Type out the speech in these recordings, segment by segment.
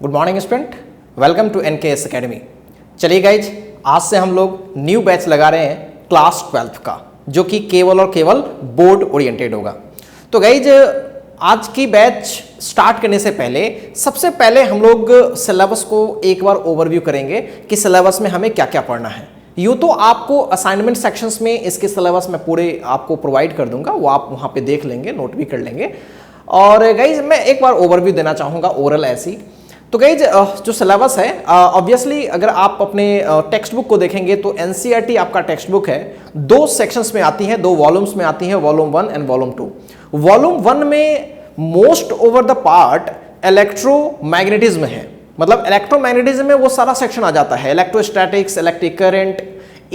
Good morning student, welcome to NKS academy. चलिए guys, आज से हम लोग न्यू बैच लगा रहे हैं क्लास 12 का, जो कि केवल और केवल बोर्ड ओरिएंटेड होगा। तो गाइज, आज की बैच स्टार्ट करने से पहले सबसे पहले हम लोग सिलेबस को एक बार ओवरव्यू करेंगे कि सिलेबस में हमें क्या क्या पढ़ना है। यूँ तो आपको असाइनमेंट सेक्शंस में इसके सिलेबस में पूरे आपको प्रोवाइड कर दूंगा, वो आप वहाँ पे देख लेंगे, नोट भी कर लेंगे। और गाइज, मैं एक बार ओवरव्यू देना चाहूँगा ओरल ऐसी। तो गाइज, जो सिलेबस है, ऑब्वियसली अगर आप अपने टेक्स्ट बुक को देखेंगे तो एनसीईआरटी आपका टेक्स्ट बुक है, दो सेक्शंस में आती है, दो वॉल्यूम्स में आती है, वॉल्यूम 1 एंड वॉल्यूम 2। वॉल्यूम 1 में most over the part electromagnetism है, मतलब इलेक्ट्रोमैग्नेटिज्म में वो सारा सेक्शन आ जाता है, electrostatics, electric current,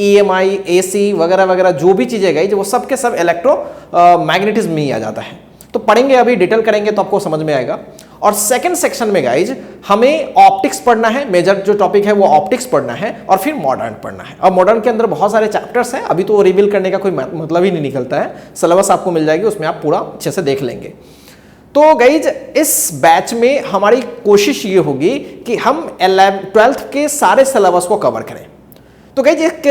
EMI, AC वगैरह वगैरह जो भी चीजें गई वो सब के सब इलेक्ट्रोमैग्नेटिज्म में ही आ जाता है। तो पढ़ेंगे, अभी डिटेल करेंगे तो आपको समझ में आएगा। और सेकंड सेक्शन में गाइज हमें ऑप्टिक्स पढ़ना है, मेजर जो टॉपिक है वो ऑप्टिक्स पढ़ना है, और फिर मॉडर्न पढ़ना है। और मॉडर्न के अंदर बहुत सारे चैप्टर्स हैं, अभी तो रिवील करने का कोई मतलब ही नहीं निकलता है। सिलेबस आपको मिल जाएगी, उसमें आप पूरा अच्छे से देख लेंगे। तो गाइज, इस बैच में हमारी कोशिश ये होगी कि हम 12th के सारे सिलेबस को कवर करें। तो गाइज, एक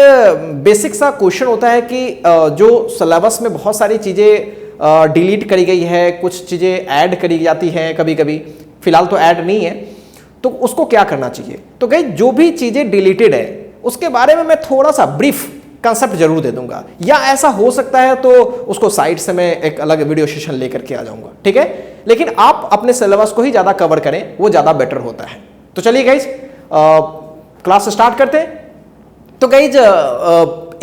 बेसिक सा क्वेश्चन होता है कि जो सिलेबस में बहुत सारी चीजें डिलीट करी गई है, कुछ चीजें ऐड करी जाती हैं कभी कभी, फिलहाल तो ऐड नहीं है, तो उसको क्या करना चाहिए। तो गाइज, जो भी चीजें डिलीटेड है उसके बारे में मैं थोड़ा सा ब्रीफ कंसेप्ट जरूर दे दूंगा, या ऐसा हो सकता है तो उसको साइड से मैं एक अलग वीडियो सेशन लेकर के आ जाऊंगा, ठीक है। लेकिन आप अपने सिलेबस को ही ज्यादा कवर करें, वो ज्यादा बेटर होता है। तो चलिए गाइज, क्लास स्टार्ट करते हैं। तो गाइज,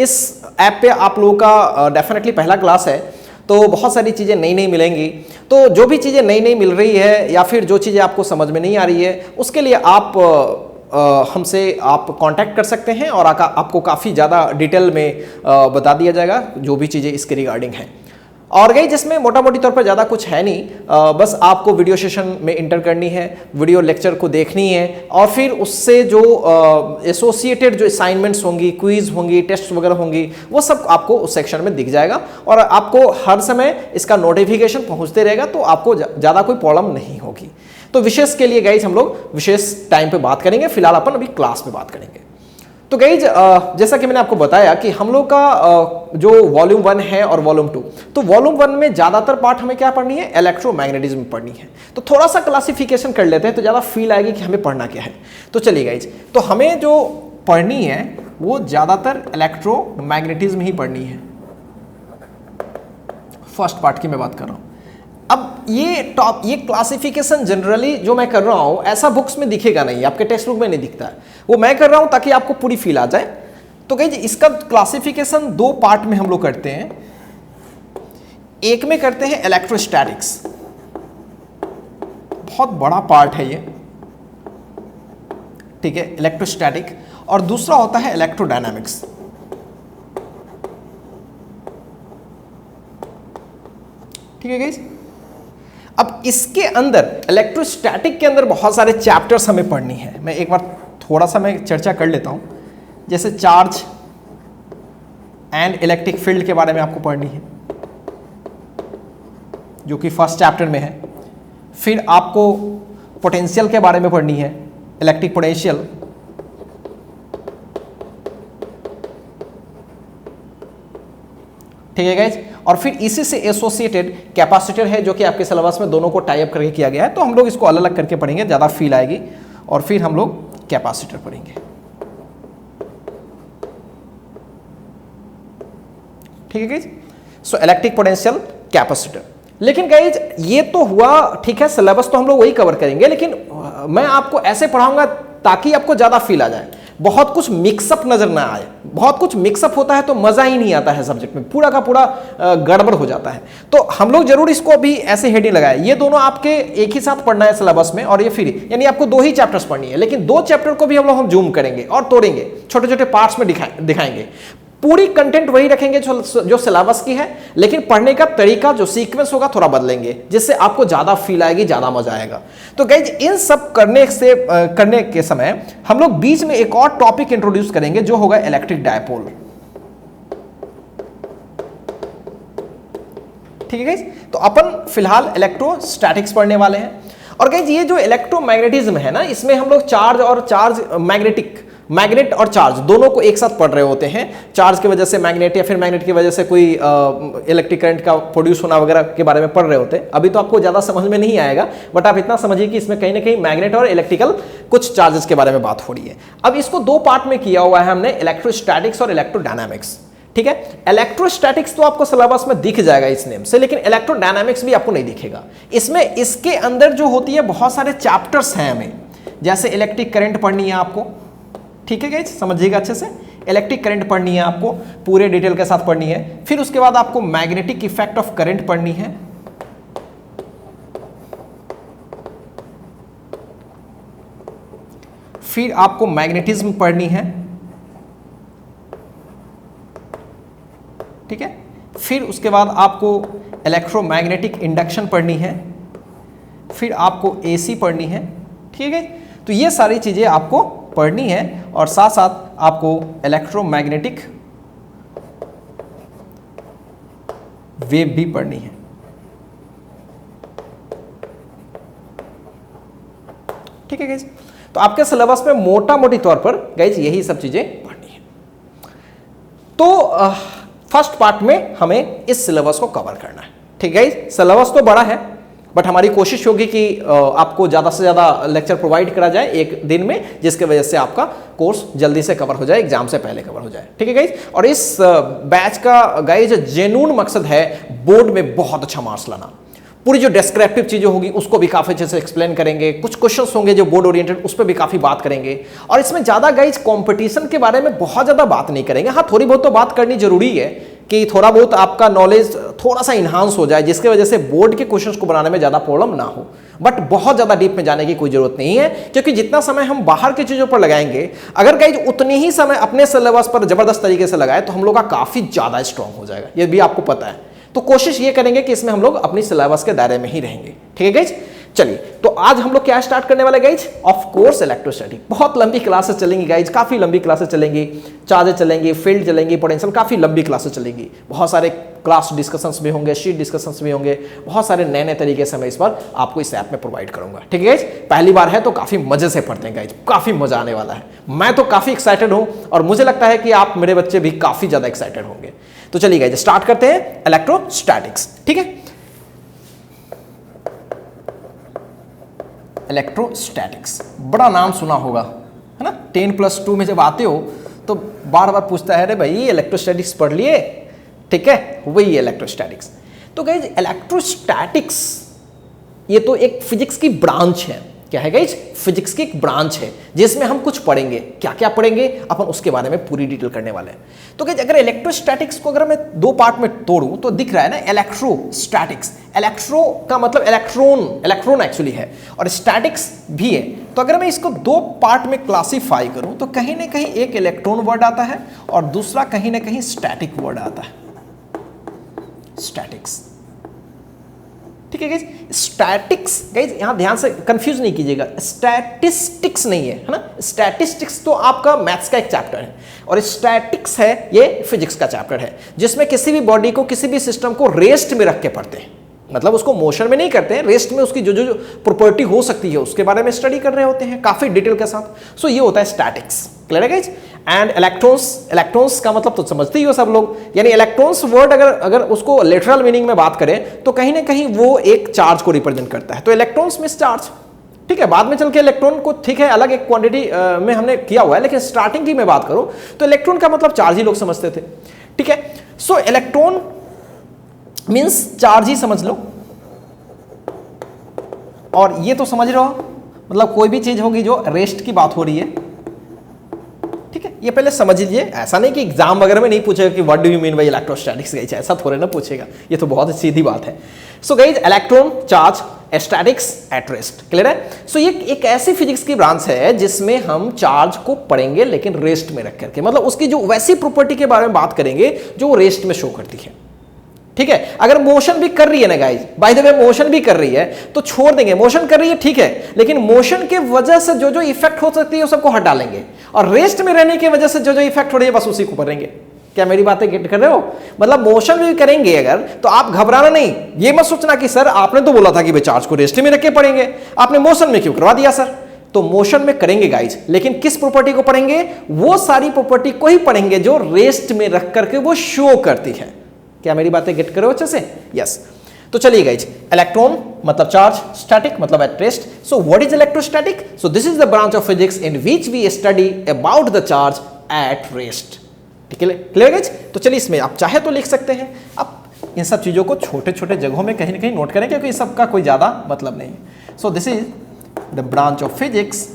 इस ऐप पे आप लोगों का डेफिनेटली पहला क्लास है, तो बहुत सारी चीज़ें नई नई मिलेंगी। तो जो भी चीज़ें नई नई मिल रही है या फिर जो चीज़ें आपको समझ में नहीं आ रही है, उसके लिए आप हमसे आप कांटेक्ट कर सकते हैं, और आपको काफ़ी ज़्यादा डिटेल में बता दिया जाएगा जो भी चीज़ें इसके रिगार्डिंग हैं। और गई, जिसमें मोटा मोटी तौर पर ज़्यादा कुछ है नहीं, बस आपको वीडियो सेशन में इंटर करनी है, वीडियो लेक्चर को देखनी है, और फिर उससे जो एसोसिएटेड जो असाइनमेंट्स होंगी, क्विज होंगी, टेस्ट वगैरह होंगी, वो सब आपको उस सेक्शन में दिख जाएगा, और आपको हर समय इसका नोटिफिकेशन पहुंचते रहेगा, तो आपको ज़्यादा कोई प्रॉब्लम नहीं होगी। तो विशेष के लिए गाइज हम लोग विशेष टाइम पे बात करेंगे, फिलहाल अपन अभी क्लास में बात करेंगे। तो गाइज, जैसा कि मैंने आपको बताया कि हम लोग का जो वॉल्यूम 1 है और वॉल्यूम 2, तो वॉल्यूम 1 में ज्यादातर पार्ट हमें क्या पढ़नी है, इलेक्ट्रोमैग्नेटिज्म पढ़नी है। तो थोड़ा सा क्लासिफिकेशन कर लेते हैं तो ज्यादा फील आएगी कि हमें पढ़ना क्या है। तो चलिए गाइज, तो हमें जो पढ़नी है वो ज्यादातर इलेक्ट्रोमैग्नेटिज्म ही पढ़नी है। फर्स्ट पार्ट की मैं बात कर रहा हूं। अब ये क्लासिफिकेशन जनरली जो मैं कर रहा हूं, ऐसा बुक्स में दिखेगा नहीं, आपके टेक्स्ट बुक में नहीं दिखता है, वो मैं कर रहा हूं ताकि आपको पूरी फील आ जाए। तो गाइस, इसका क्लासिफिकेशन दो पार्ट में हम लोग करते हैं। एक में करते हैं इलेक्ट्रोस्टैटिक्स, बहुत बड़ा पार्ट है ये, ठीक है, इलेक्ट्रोस्टैटिक, और दूसरा होता है इलेक्ट्रोडायनामिक्स। ठीक है गाइस। अब इसके अंदर इलेक्ट्रोस्टैटिक के अंदर बहुत सारे चैप्टर्स हमें पढ़नी है। मैं एक बार थोड़ा सा मैं चर्चा कर लेता हूं, जैसे चार्ज एंड इलेक्ट्रिक फील्ड के बारे में आपको पढ़नी है, जो कि फर्स्ट चैप्टर में है। फिर आपको पोटेंशियल के बारे में पढ़नी है, इलेक्ट्रिक पोटेंशियल। ठीक है गाइज। और फिर इसी से एसोसिएटेड कैपेसिटर है, जो कि आपके सिलेबस में दोनों को टाई अप करके किया गया है, तो हम लोग इसको अलग अलग करके पढ़ेंगे, ज़्यादा फील आएगी। और फिर हम लोग कैपेसिटर पढ़ेंगे। ठीक है guys. So electric potential, capacitor. लेकिन गाइज, ये तो हुआ, ठीक है, सिलेबस तो हम लोग वही कवर करेंगे, लेकिन मैं आपको ऐसे पढ़ाऊंगा ताकि आपको ज़्यादा फील आ जाए, बहुत कुछ मिक्सअप नजर ना आए। बहुत कुछ मिक्सअप होता है तो मजा ही नहीं आता है सब्जेक्ट में, पूरा का पूरा गड़बड़ हो जाता है। तो हम लोग जरूर इसको अभी ऐसे हेडिंग लगाए, ये दोनों आपके एक ही साथ पढ़ना है सिलेबस में, और ये फ्री, यानी आपको दो ही चैप्टर्स पढ़नी है, लेकिन दो चैप्टर को भी हम जूम करेंगे और तोड़ेंगे, छोटे छोटे पार्ट्स में दिखाएंगे। पूरी कंटेंट वही रखेंगे जो सिलेबस की है, लेकिन पढ़ने का तरीका, जो सीक्वेंस होगा, थोड़ा बदलेंगे, जिससे आपको ज्यादा फील आएगी, ज्यादा मजा आएगा। तो गाइज, इन सब करने के समय हम लोग बीच में एक और टॉपिक इंट्रोड्यूस करेंगे, जो होगा इलेक्ट्रिक डायपोल। ठीक है गाइज। तो अपन फिलहाल इलेक्ट्रोस्टैटिक्स पढ़ने वाले हैं। और गाइज ये जो इलेक्ट्रोमैग्नेटिज्म है ना, इसमें हम लोग चार्ज और चार्ज मैग्नेट और चार्ज दोनों को एक साथ पढ़ रहे होते हैं। चार्ज की वजह से मैग्नेट या फिर मैग्नेट की वजह से कोई इलेक्ट्रिक करंट का प्रोड्यूस होना वगैरह के बारे में पढ़ रहे होते हैं। अभी तो आपको ज्यादा समझ में नहीं आएगा, बट आप इतना समझिए कि इसमें कहीं ना कहीं मैग्नेट और इलेक्ट्रिकल कुछ चार्जेस के बारे में बात हो रही है। अब इसको दो पार्ट में किया हुआ है हमने, इलेक्ट्रोस्टैटिक्स और इलेक्ट्रोडायनामिक्स। ठीक है, इलेक्ट्रोस्टैटिक्स तो आपको सिलेबस में दिख जाएगा इस नेम से, लेकिन इलेक्ट्रोडायनामिक्स भी आपको नहीं दिखेगा। इसमें इसके अंदर जो होती है बहुत सारे चैप्टर्स हैं हमें, जैसे इलेक्ट्रिक करंट पढ़नी है आपको। ठीक है गाइस, समझिएगा अच्छे से, इलेक्ट्रिक करंट पढ़नी है आपको, पूरे डिटेल के साथ पढ़नी है। फिर उसके बाद आपको मैग्नेटिक इफेक्ट ऑफ करंट पढ़नी है। फिर आपको मैग्नेटिज्म पढ़नी है। ठीक है, फिर उसके बाद आपको इलेक्ट्रोमैग्नेटिक इंडक्शन पढ़नी है। फिर आपको एसी पढ़नी है। ठीक है, तो ये सारी चीजें आपको पढ़नी है और साथ साथ आपको इलेक्ट्रोमैग्नेटिक वेव भी पढ़नी है। ठीक है गाइज, तो आपके सिलेबस में मोटा मोटी तौर पर गाइज यही सब चीजें पढ़नी है। तो फर्स्ट पार्ट में हमें इस सिलेबस को कवर करना है। ठीक है गाइज, सिलेबस तो बड़ा है, बट हमारी कोशिश होगी कि आपको ज़्यादा से ज़्यादा लेक्चर प्रोवाइड करा जाए एक दिन में, जिसके वजह से आपका कोर्स जल्दी से कवर हो जाए, एग्जाम से पहले कवर हो जाए। ठीक है गाइज, और इस बैच का गाइज जेन्युइन मकसद है बोर्ड में बहुत अच्छा मार्क्स लाना। पूरी जो डिस्क्रिप्टिव चीज़ें होगी उसको भी काफ़ी अच्छे से एक्सप्लेन करेंगे, कुछ क्वेश्चंस होंगे जो बोर्ड ओरिएंटेड, उस पर भी काफ़ी बात करेंगे। और इसमें ज़्यादा गाइज कंपटीशन के बारे में बहुत ज़्यादा बात नहीं करेंगे। हाँ, थोड़ी बहुत तो बात करनी जरूरी है कि थोड़ा बहुत आपका नॉलेज थोड़ा सा इन्हांस हो जाए, जिसके वजह से बोर्ड के क्वेश्चंस को बनाने में ज़्यादा प्रॉब्लम ना हो। बट बहुत ज़्यादा डीप में जाने की कोई जरूरत नहीं है, क्योंकि जितना समय हम बाहर की चीज़ों पर लगाएंगे, अगर गाइज उतनी ही समय अपने सिलेबस पर जबरदस्त तरीके से लगाए, तो हम लोग का काफ़ी ज़्यादा स्ट्रांग हो जाएगा। ये भी आपको पता है। तो कोशिश ये करेंगे कि इसमें हम लोग अपनी सिलेबस के दायरे में ही रहेंगे। ठीक है गाइज, चलिए तो आज हम लोग क्या स्टार्ट करने वाले गाइज, ऑफ कोर्स इलेक्ट्रोस्टैटिक। बहुत लंबी क्लासेस चलेंगी गाइज, काफी लंबी क्लासेस चलेंगी, चार्जेस चलेंगे, फील्ड चलेंगी, पोटेंशियल, काफी लंबी क्लासेस चलेंगी। बहुत सारे क्लास डिस्कशंस भी होंगे, शीट डिस्कशंस भी होंगे, बहुत सारे नए नए तरीके से मैं इस बार आपको इस ऐप में प्रोवाइड करूंगा। ठीक है गाइज, पहली बार है तो काफी मजे से पढ़ते हैं गाइज, काफी मजा आने वाला है। मैं तो काफी एक्साइटेड हूं और मुझे लगता है कि आप मेरे बच्चे भी काफी ज्यादा एक्साइटेड होंगे। तो चलिए गाइज स्टार्ट करते हैं इलेक्ट्रोस्टैटिक्स। ठीक है, इलेक्ट्रोस्टैटिक्स बड़ा नाम सुना होगा, है ना। 10+2 में जब आते हो तो बार बार पूछता है, अरे भाई इलेक्ट्रोस्टैटिक्स पढ़ लिए। ठीक है, वही इलेक्ट्रोस्टैटिक्स। तो गाइज इलेक्ट्रोस्टैटिक्स ये तो एक फिजिक्स की ब्रांच है। क्या है गाइज, फिजिक्स की एक ब्रांच है जिसमें हम कुछ पढ़ेंगे। क्या क्या पढ़ेंगे अपन उसके बारे में पूरी डिटेल करने वाले हैं। तो गाइज अगर इलेक्ट्रोस्टैटिक्स को अगर मैं दो पार्ट में तोड़ूं तो दिख रहा है ना इलेक्ट्रोस्टैटिक्स। इलेक्ट्रो का मतलब इलेक्ट्रॉन एक्चुअली है, और स्टैटिक्स भी है। तो अगर मैं इसको दो पार्ट में क्लासीफाई करूं तो कहीं ना कहीं एक इलेक्ट्रॉन वर्ड आता है और दूसरा कहीं ना कहीं स्टैटिक वर्ड आता है, स्टैटिक्स। ठीक है गाइज, स्टैटिक्स गाइज यहां ध्यान से कंफ्यूज नहीं कीजिएगा, स्टैटिस्टिक्स नहीं है, है ना। स्टैटिस्टिक्स तो आपका मैथ्स का एक चैप्टर है और स्टैटिक्स है ये फिजिक्स का चैप्टर है, जिसमें किसी भी बॉडी को, किसी भी सिस्टम को रेस्ट में रख के पढ़ते हैं। मतलब उसको मोशन में नहीं करते हैं, रेस्ट में उसकी जो जो प्रॉपर्टी हो सकती है उसके बारे में स्टडी कर रहे होते हैं काफी डिटेल के साथ। सो ये होता है स्टैटिक्स। क्लियर है गाइज। एंड इलेक्ट्रॉन्स का मतलब तो समझते ही हो सब लोग, यानी इलेक्ट्रॉन्स वर्ड अगर उसको लिटरल मीनिंग में बात करें तो कहीं ना कहीं वो एक चार्ज को रिप्रेजेंट करता है। तो इलेक्ट्रॉन्स मींस चार्ज। ठीक है, बाद में चल के इलेक्ट्रॉन को ठीक है अलग एक क्वांटिटी में हमने किया हुआ है, लेकिन स्टार्टिंग की मैं बात करूं तो इलेक्ट्रॉन का मतलब चार्ज ही लोग समझते थे। ठीक है, सो इलेक्ट्रॉन मींस चार्ज ही समझ लो। और ये तो समझ रहे हो, मतलब कोई भी चीज होगी जो रेस्ट की बात हो रही है। ठीक है, ये पहले समझ लीजिए। ऐसा नहीं कि एग्जाम वगैरह में नहीं पूछेगा कि what do you mean by electrostatics, guys ऐसा थोड़े ना पूछेगा, ये तो बहुत सीधी बात है। So guys electron charge statics at rest. Clear है। सो ये एक ऐसी फिजिक्स की ब्रांच है जिसमें हम चार्ज को पढ़ेंगे लेकिन रेस्ट में रख करके, मतलब उसकी जो वैसी प्रॉपर्टी के बारे में बात करेंगे जो रेस्ट में शो करती है। ठीक है, अगर मोशन भी कर रही है ना guys, by the way motion भी कर रही है तो छोड़ देंगे, मोशन कर रही है ठीक है, लेकिन मोशन के वजह से जो जो इफेक्ट हो सकती है वो सबको हटा लेंगे, और रेस्ट में रहने की वजह से जो जो इफेक्ट हो रही है बस उसी को पढ़ेंगे। क्या मेरी बातें गेट कर रहे हो? मतलब मोशन में भी करेंगे अगर तो आप घबराना नहीं, ये मत सोचना कि सर आपने तो बोला था कि भाई चार्ज को रेस्ट में रख के पढ़ेंगे, आपने मोशन में क्यों करवा दिया सर? तो मोशन में करेंगे गाइज, लेकिन किस प्रॉपर्टी को पढ़ेंगे? वो सारी प्रॉपर्टी को ही पढ़ेंगे जो रेस्ट में रख करके वो शो करती है। क्या मेरी बातें गेट करो अच्छे से? यस। तो चलिए गाइज, इलेक्ट्रॉन मतलब चार्ज, स्टैटिक मतलब at rest. So what is electrostatic? So this is the branch of physics in which we study about the charge at rest. ठीक है, क्लियर गाइज? तो चलिए इसमें आप चाहे तो लिख सकते हैं। आप इन सब चीजों को छोटे छोटे जगहों में कहीं ना कहीं नोट करें, क्योंकि इस सब का कोई ज्यादा मतलब नहीं है। सो this is the branch of physics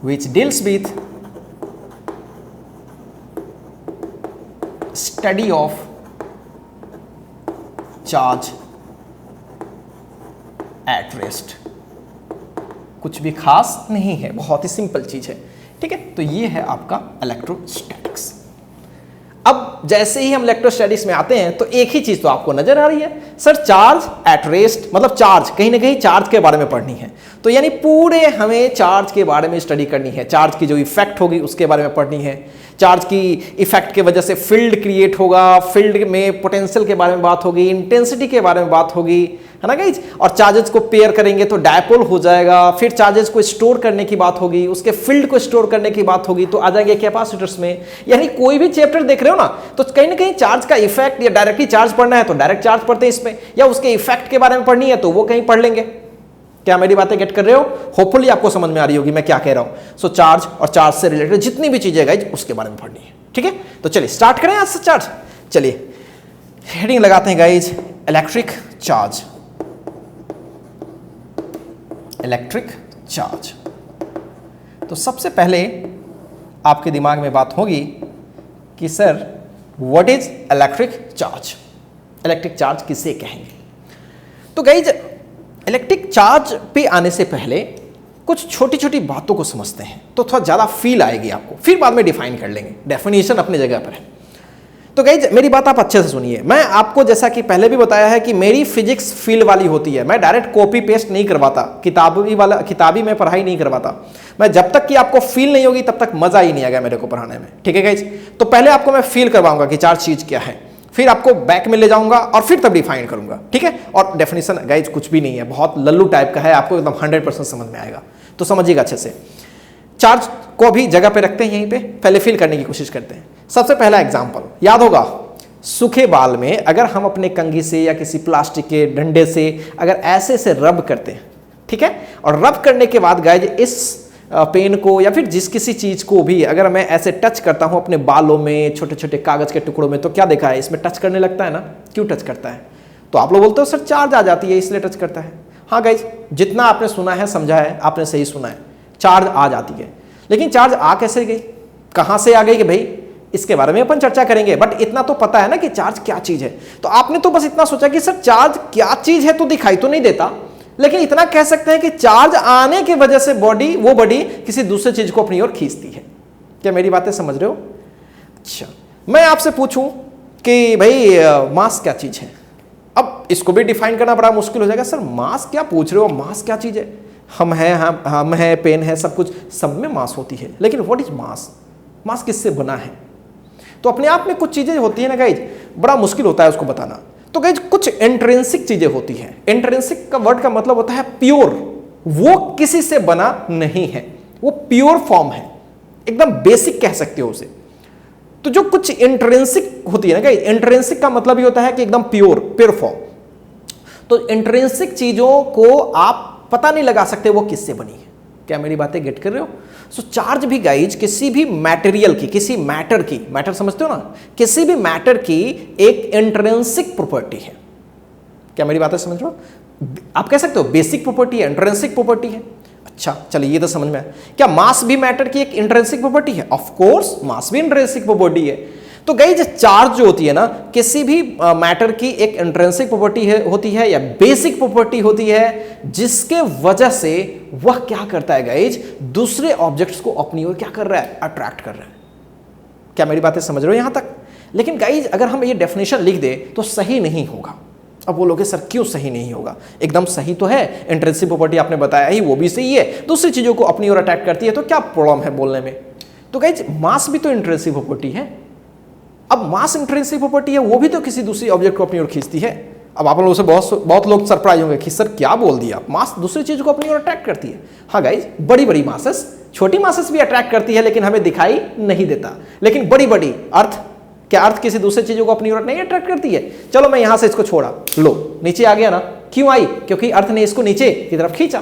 which deals with study of charge at rest। कुछ भी खास नहीं है, बहुत ही सिंपल चीज है। ठीक है, तो ये है आपका इलेक्ट्रोस्टैटिक्स। अब जैसे ही हम इलेक्ट्रोस्टैटिक्स में आते हैं तो एक ही चीज तो आपको नजर आ रही है, सर चार्ज एट रेस्ट मतलब चार्ज, कहीं ना कहीं चार्ज के बारे में पढ़नी है। तो यानी पूरे हमें चार्ज के बारे में स्टडी करनी है, चार्ज की जो इफेक्ट होगी उसके बारे में पढ़नी है, चार्ज की इफेक्ट के वजह से फील्ड क्रिएट होगा, फील्ड में पोटेंशियल के बारे में बात होगी, इंटेंसिटी के बारे में बात होगी, है ना गाइज? और चार्जेस को पेयर करेंगे तो डायपोल हो जाएगा, फिर चार्जेस को स्टोर करने की बात होगी, उसके फील्ड को स्टोर करने की बात होगी, तो आ जाएंगे कैपेसिटर्स में। यानी कोई भी चैप्टर देख रहे हो ना, तो कहीं ना कहीं चार्ज का इफेक्ट या डायरेक्टली चार्ज पढ़ना है तो डायरेक्ट चार्ज पढ़ते हैं इसमें, या उसके इफेक्ट के बारे में पढ़नी है तो वो कहीं पढ़ लेंगे। क्या मेरी बातें गेट कर रहे हो? होपफुली आपको समझ में आ रही होगी मैं क्या कह रहा हूं। सो चार्ज और चार्ज से रिलेटेड जितनी भी चीजें गाइज उसके बारे में पढ़नी है। ठीक है, तो चलिए स्टार्ट करें आज से चार्ज। चलिए हेडिंग लगाते हैं guys, electric charge. Electric charge, तो सबसे पहले आपके दिमाग में बात होगी कि sir what is electric charge? Electric charge किसे कहेंगे? तो गाइज इलेक्ट्रिक चार्ज पे आने से पहले कुछ छोटी छोटी बातों को समझते हैं तो थोड़ा ज़्यादा फील आएगी आपको, फिर बाद में डिफाइन कर लेंगे, डेफिनेशन अपनी जगह पर है। तो गाइज मेरी बात आप अच्छे से सुनिए। मैं आपको जैसा कि पहले भी बताया है कि मेरी फिजिक्स फील्ड वाली होती है, मैं डायरेक्ट कॉपी पेस्ट नहीं करवाता, किताबी में पढ़ाई नहीं करवाता। मैं जब तक कि आपको फील नहीं होगी तब तक मजा ही नहीं आएगा मेरे को पढ़ाने में। ठीक है गाइज, तो पहले आपको मैं फील करवाऊंगा कि चार्ज चीज क्या है, फिर आपको बैक में ले जाऊंगा और फिर तब डिफाइन करूंगा। ठीक है, और डेफिनेशन गाइज कुछ भी नहीं है, बहुत लल्लू टाइप का है, आपको एकदम 100% समझ में आएगा, तो समझिएगा अच्छे से। चार्ज को भी जगह पे रखते हैं, यहीं पे पहले फील करने की कोशिश करते हैं। सबसे पहला एग्जांपल याद होगा, सूखे बाल में अगर हम अपने कंघी से या किसी प्लास्टिक के डंडे से अगर ऐसे से रब करते हैं, ठीक है, और रब करने के बाद गाइज इस पेन को या फिर जिस किसी चीज को भी अगर मैं ऐसे टच करता हूं अपने बालों में, छोटे छोटे कागज के टुकड़ों में, तो क्या देखा है, इसमें टच करने लगता है ना। क्यों टच करता है? तो आप लोग बोलते हो सर चार्ज आ जाती है इसलिए टच करता है। हाँ गाइज, जितना आपने सुना है समझा है, आपने सही सुना है, चार्ज आ जाती है। लेकिन चार्ज आ कैसे गई, कहां से आ गई कि भाई, इसके बारे में अपन चर्चा करेंगे। बट इतना तो पता है ना कि चार्ज क्या चीज है। तो आपने तो बस इतना सोचा कि सर चार्ज क्या चीज है तो दिखाई तो नहीं देता, लेकिन इतना कह सकते हैं कि चार्ज आने की वजह से वो बॉडी किसी दूसरे चीज को अपनी ओर खींचती है। क्या मेरी बातें समझ रहे हो? अच्छा, मैं आपसे पूछूं कि भाई मास क्या चीज है, अब इसको भी डिफाइन करना बड़ा मुश्किल हो जाएगा। सर मास क्या पूछ रहे हो, मास क्या चीज है? हम है पेन है, सब कुछ, सब में मास होती है, लेकिन व्हाट इज मास? मास किससे बना है? तो अपने आप में कुछ चीजें होती है ना गाइज, बड़ा मुश्किल होता है उसको बताना। तो गाइज कुछ इंट्रिंसिक चीजें होती हैं। इंट्रिंसिक का वर्ड का मतलब होता है प्योर, वो किसी से बना नहीं है, वो प्योर फॉर्म है, एकदम बेसिक कह सकते हो उसे। तो जो कुछ इंट्रिंसिक होती है ना गाइज, इंट्रिंसिक का मतलब ये होता है कि एकदम प्योर फॉर्म। तो इंट्रिंसिक चीजों को आप पता नहीं लगा सकते वो किससे बनी है। क्या मेरी बातें गेट कर रहे हो? सो चार्ज भी गाइज किसी भी मटेरियल की, किसी मैटर की, मैटर समझते हो ना, किसी भी मैटर की एक इंट्रिंसिक प्रॉपर्टी है। क्या मेरी बातें समझ रहे हो? आप कह सकते हो बेसिक प्रॉपर्टी है, इंट्रिंसिक प्रॉपर्टी है। अच्छा चलिए ये तो समझ में आया। क्या मास भी मैटर की एक इंट्रिंसिक प्रॉपर्टी है? ऑफ कोर्स मास भी इंट्रिंसिक प्रॉपर्टी है। तो गाइज चार्ज जो होती है ना, किसी भी मैटर की एक इंट्रिंसिक प्रॉपर्टी होती है या बेसिक प्रॉपर्टी होती है, जिसके वजह से वह क्या करता है गाइज, दूसरे ऑब्जेक्ट्स को अपनी ओर क्या कर रहा है, अट्रैक्ट कर रहा है। क्या मेरी बातें समझ रहे हो यहां तक? लेकिन गाइज अगर हम ये डेफिनेशन लिख दे तो सही नहीं होगा। अब बोलोगे सर क्यों सही नहीं होगा? एकदम सही तो है, इंट्रिंसिक प्रॉपर्टी आपने बताया ही, वो भी सही है, दूसरी चीजों को अपनी ओर अटैक करती है, तो क्या प्रॉब्लम है बोलने में? तो गाइज मास भी तो इंट्रिंसिक प्रॉपर्टी है। अब मास इंट्रिंसिक प्रॉपर्टी है, वो भी तो किसी दूसरी ऑब्जेक्ट को अपनी ओर खींचती है। अब आप लोगों से बहुत लोग सरप्राइज होंगे कि सर क्या बोल दिया, मास दूसरी चीज को अपनी ओर अट्रैक्ट करती है। हाँ गाइज, बड़ी बड़ी मासेस, छोटी मासेस भी अट्रैक्ट करती है, लेकिन हमें दिखाई नहीं देता। लेकिन बड़ी बड़ी अर्थ, क्या अर्थ किसी दूसरे चीजों को अपनी ओर नहीं अट्रैक्ट करती है? चलो मैं यहां से इसको छोड़ा, लो नीचे आ गया ना, क्यों आई? क्योंकि अर्थ ने इसको नीचे की तरफ खींचा।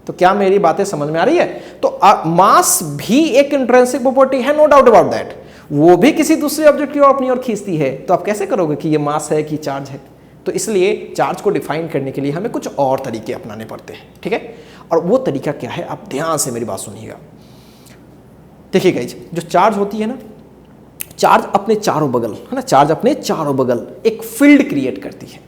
तो क्या मेरी बातें समझ में आ रही है? तो मास भी एक इंट्रिंसिक प्रॉपर्टी है, नो डाउट अबाउट दैट, वो भी किसी दूसरे ऑब्जेक्ट की ओर अपनी ओर खींचती है। तो आप कैसे करोगे कि ये मास है कि चार्ज है? तो इसलिए चार्ज को डिफाइन करने के लिए हमें कुछ और तरीके अपनाने पड़ते हैं, ठीक है? और वो तरीका क्या है, आप ध्यान से मेरी बात सुनिएगा। देखिए गाइस, जो चार्ज होती है ना, चार्ज अपने चारों बगल, है ना, चार्ज अपने चारों बगल एक फील्ड क्रिएट करती है।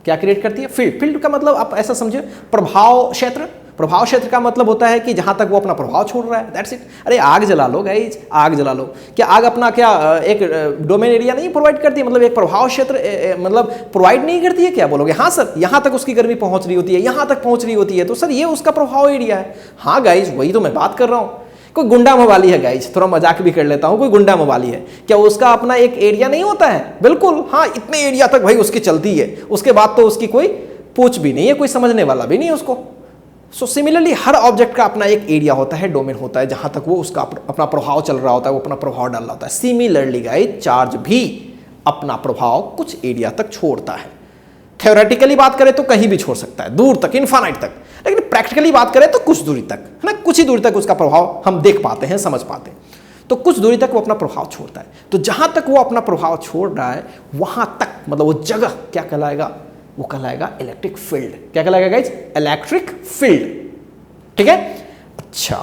क्या क्रिएट करती है? फील्ड। फील्ड का मतलब आप ऐसा समझिए प्रभाव क्षेत्र। प्रभाव क्षेत्र का मतलब होता है कि जहां तक वो अपना प्रभाव छोड़ रहा है, दैट्स इट। अरे आग जला लो गाइज, आग जला लो, क्या आग अपना क्या एक डोमेन एरिया नहीं प्रोवाइड करती है? मतलब एक प्रभाव क्षेत्र मतलब प्रोवाइड नहीं करती है? क्या बोलोगे? हाँ सर, यहां तक उसकी गर्मी पहुंच रही होती है, यहां तक पहुंच रही होती है, तो सर ये उसका प्रभाव एरिया है। हाँ गाइज, वही तो मैं बात कर रहा हूं। कोई गुंडा मवाली है गाइज, थोड़ा मजाक भी कर लेता हूं, कोई गुंडा मवाली है, क्या उसका अपना एक एरिया नहीं होता है? बिल्कुल, हाँ, इतने एरिया तक भाई उसकी चलती है, उसके बाद तो उसकी कोई पूछ भी नहीं है, कोई समझने वाला भी नहीं है उसको। सो सिमिलरली हर ऑब्जेक्ट का अपना एक एरिया होता है, डोमेन होता है, जहां तक वो उसका अपना प्रभाव चल रहा होता है, वो अपना प्रभाव डाल रहा होता है। सिमिलरली गाइज, चार्ज भी अपना प्रभाव कुछ एरिया तक छोड़ता है। थ्योरेटिकली बात करें तो कहीं भी छोड़ सकता है, दूर तक, इनफाइनाइट तक, लेकिन प्रैक्टिकली बात करें तो कुछ दूरी तक, है ना, कुछ ही दूरी तक उसका प्रभाव हम देख पाते हैं, समझ पाते हैं। तो कुछ दूरी तक वो अपना प्रभाव छोड़ता है। तो जहां तक वो अपना प्रभाव छोड़ रहा है, वहां तक मतलब वो जगह क्या कहलाएगा? वो कहलाएगा इलेक्ट्रिक फील्ड। क्या कहलाएगा गाइज? इलेक्ट्रिक फील्ड, ठीक है? अच्छा,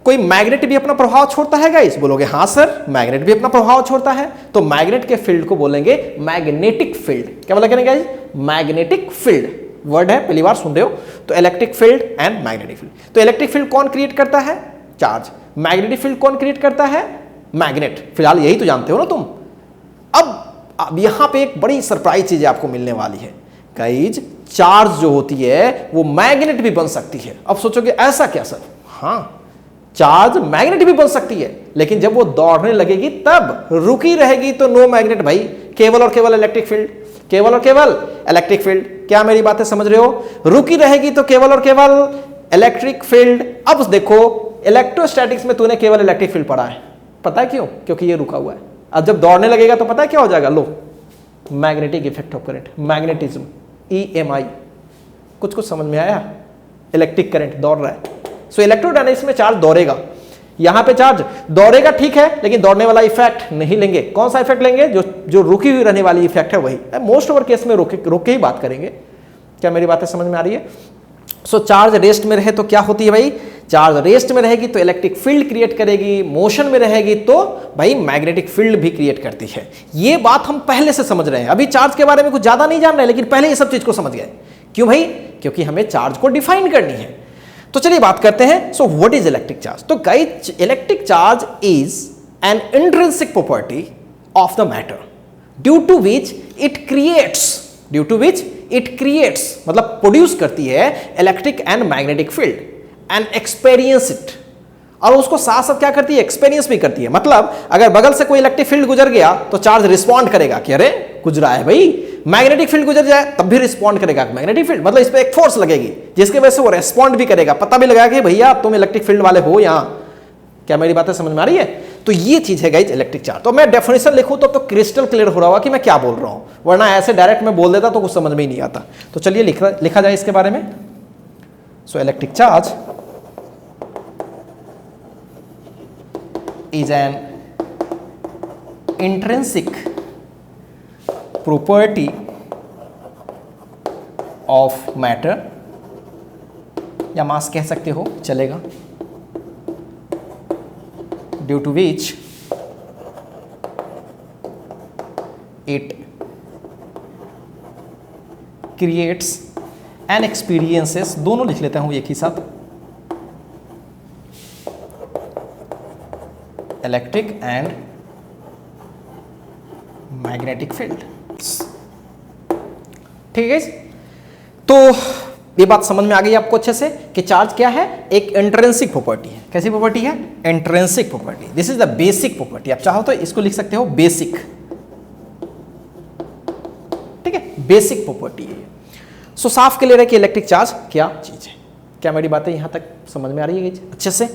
कोई मैग्नेट भी अपना प्रभाव छोड़ता है गाइज? बोलोगे हाँ सर, मैग्नेट भी अपना प्रभाव छोड़ता है। तो मैग्नेट के फील्ड को बोलेंगे मैग्नेटिक फील्ड। क्या बोलेंगे गाइज? मैग्नेटिक फील्ड वर्ड है, पहली बार सुन रहे हो। तो electric field and magnetic field. तो इलेक्ट्रिक फील्ड कौन क्रिएट करता है? चार्ज। मैग्नेटिक फील्ड कौन क्रिएट करता है? मैग्नेट। फिलहाल यही तो जानते हो ना तुम। अब यहां पे एक बड़ी सरप्राइज चीज आपको मिलने वाली है गाइज। चार्ज जो होती है वो मैग्नेट भी बन सकती है। अब सोचोगे ऐसा क्या सर? हाँ, चार्ज मैग्नेट भी बन सकती है, लेकिन जब वो दौड़ने लगेगी तब। रुकी रहेगी तो नो मैग्नेट भाई, केवल और केवल इलेक्ट्रिक फील्ड, केवल और केवल इलेक्ट्रिक फील्ड। क्या मेरी बातें समझ रहे हो? रुकी रहेगी तो केवल और केवल इलेक्ट्रिक फील्ड। अब देखो, इलेक्ट्रोस्टैटिक्स में तूने केवल इलेक्ट्रिक फील्ड पढ़ा है, पता है क्यों? क्योंकि ये रुका हुआ है। अब जब दौड़ने लगेगा तो पता है क्या हो जाएगा? लो, magnetic effect of current, magnetism, EMI। कुछ समझ में आया? इलेक्ट्रिक करंट दौड़ रहा है। सो इलेक्ट्रोडायनेमिक्स में चार्ज दौड़ेगा, यहां पे चार्ज दौड़ेगा, ठीक है, लेकिन दौड़ने वाला इफेक्ट नहीं लेंगे। कौन सा इफेक्ट लेंगे? जो रुकी हुई रहने वाली इफेक्ट है वही। मोस्ट ओवर केस में रोक के ही बात करेंगे। क्या मेरी बातें समझ में आ रही है? सो चार्ज रेस्ट में रहे तो क्या होती है भाई? चार्ज रेस्ट में रहेगी तो इलेक्ट्रिक फील्ड क्रिएट करेगी, मोशन में रहेगी तो भाई मैग्नेटिक फील्ड भी क्रिएट करती है। ये बात हम पहले से समझ रहे हैं, अभी चार्ज के बारे में कुछ ज्यादा नहीं जान रहे, लेकिन पहले ये सब चीज को समझ गए। क्यों भाई? क्योंकि हमें चार्ज को डिफाइन करनी है। तो चलिए बात करते हैं। So what is electric charge? तो guys, electric charge is an intrinsic property of the matter due to which it creates मतलब प्रोड्यूस करती है electric and magnetic field and experience it. और उसको साथ साथ क्या करती है? एक्सपीरियंस भी करती है। मतलब अगर बगल से कोई इलेक्ट्रिक फील्ड गुजर गया तो चार्ज रिस्पॉन्ड करेगा कि अरे गुजरा है भाई। मैग्नेटिक फील्ड गुजर जाए तब भी रिस्पॉन्ड करेगा। मैग्नेटिक फील्ड मतलब इस पे एक फोर्स लगेगी जिसकी वजह से वो रिस्पॉन्ड भी करेगा, पता भी लगाएगा कि भैया तुम इलेक्ट्रिक फील्ड वाले हो यहां। क्या मेरी बातें समझ में आ रही है? तो ये चीज है गाइस इलेक्ट्रिक चार्ज। तो मैं डेफिनेशन लिखूं तो क्रिस्टल क्लियर हो रहा होगा कि मैं क्या बोल रहा हूं, वरना ऐसे डायरेक्ट मैं बोल देता तो कुछ समझ में ही नहीं आता। तो चलिए लिखा जाए इसके बारे में। So electric charge is an intrinsic property of matter या मास कह सकते हो, चलेगा, due to which it creates and experiences, दोनों लिख लेता हूं एक ही साथ, इलेक्ट्रिक एंड मैग्नेटिक फील्ड। ठीक है। तो ये बात समझ में आ गई आपको अच्छे से कि चार्ज क्या है, एक इंट्रिंसिक प्रॉपर्टी है। कैसी प्रॉपर्टी है? Intrinsic property. This is the basic property. आप चाहो तो इसको लिख सकते हो बेसिक, ठीक है, बेसिक प्रॉपर्टी है। सो साफ क्लियर है कि इलेक्ट्रिक चार्ज क्या चीज है। क्या मेरी बातें यहां तक समझ में आ रही है अच्छे से?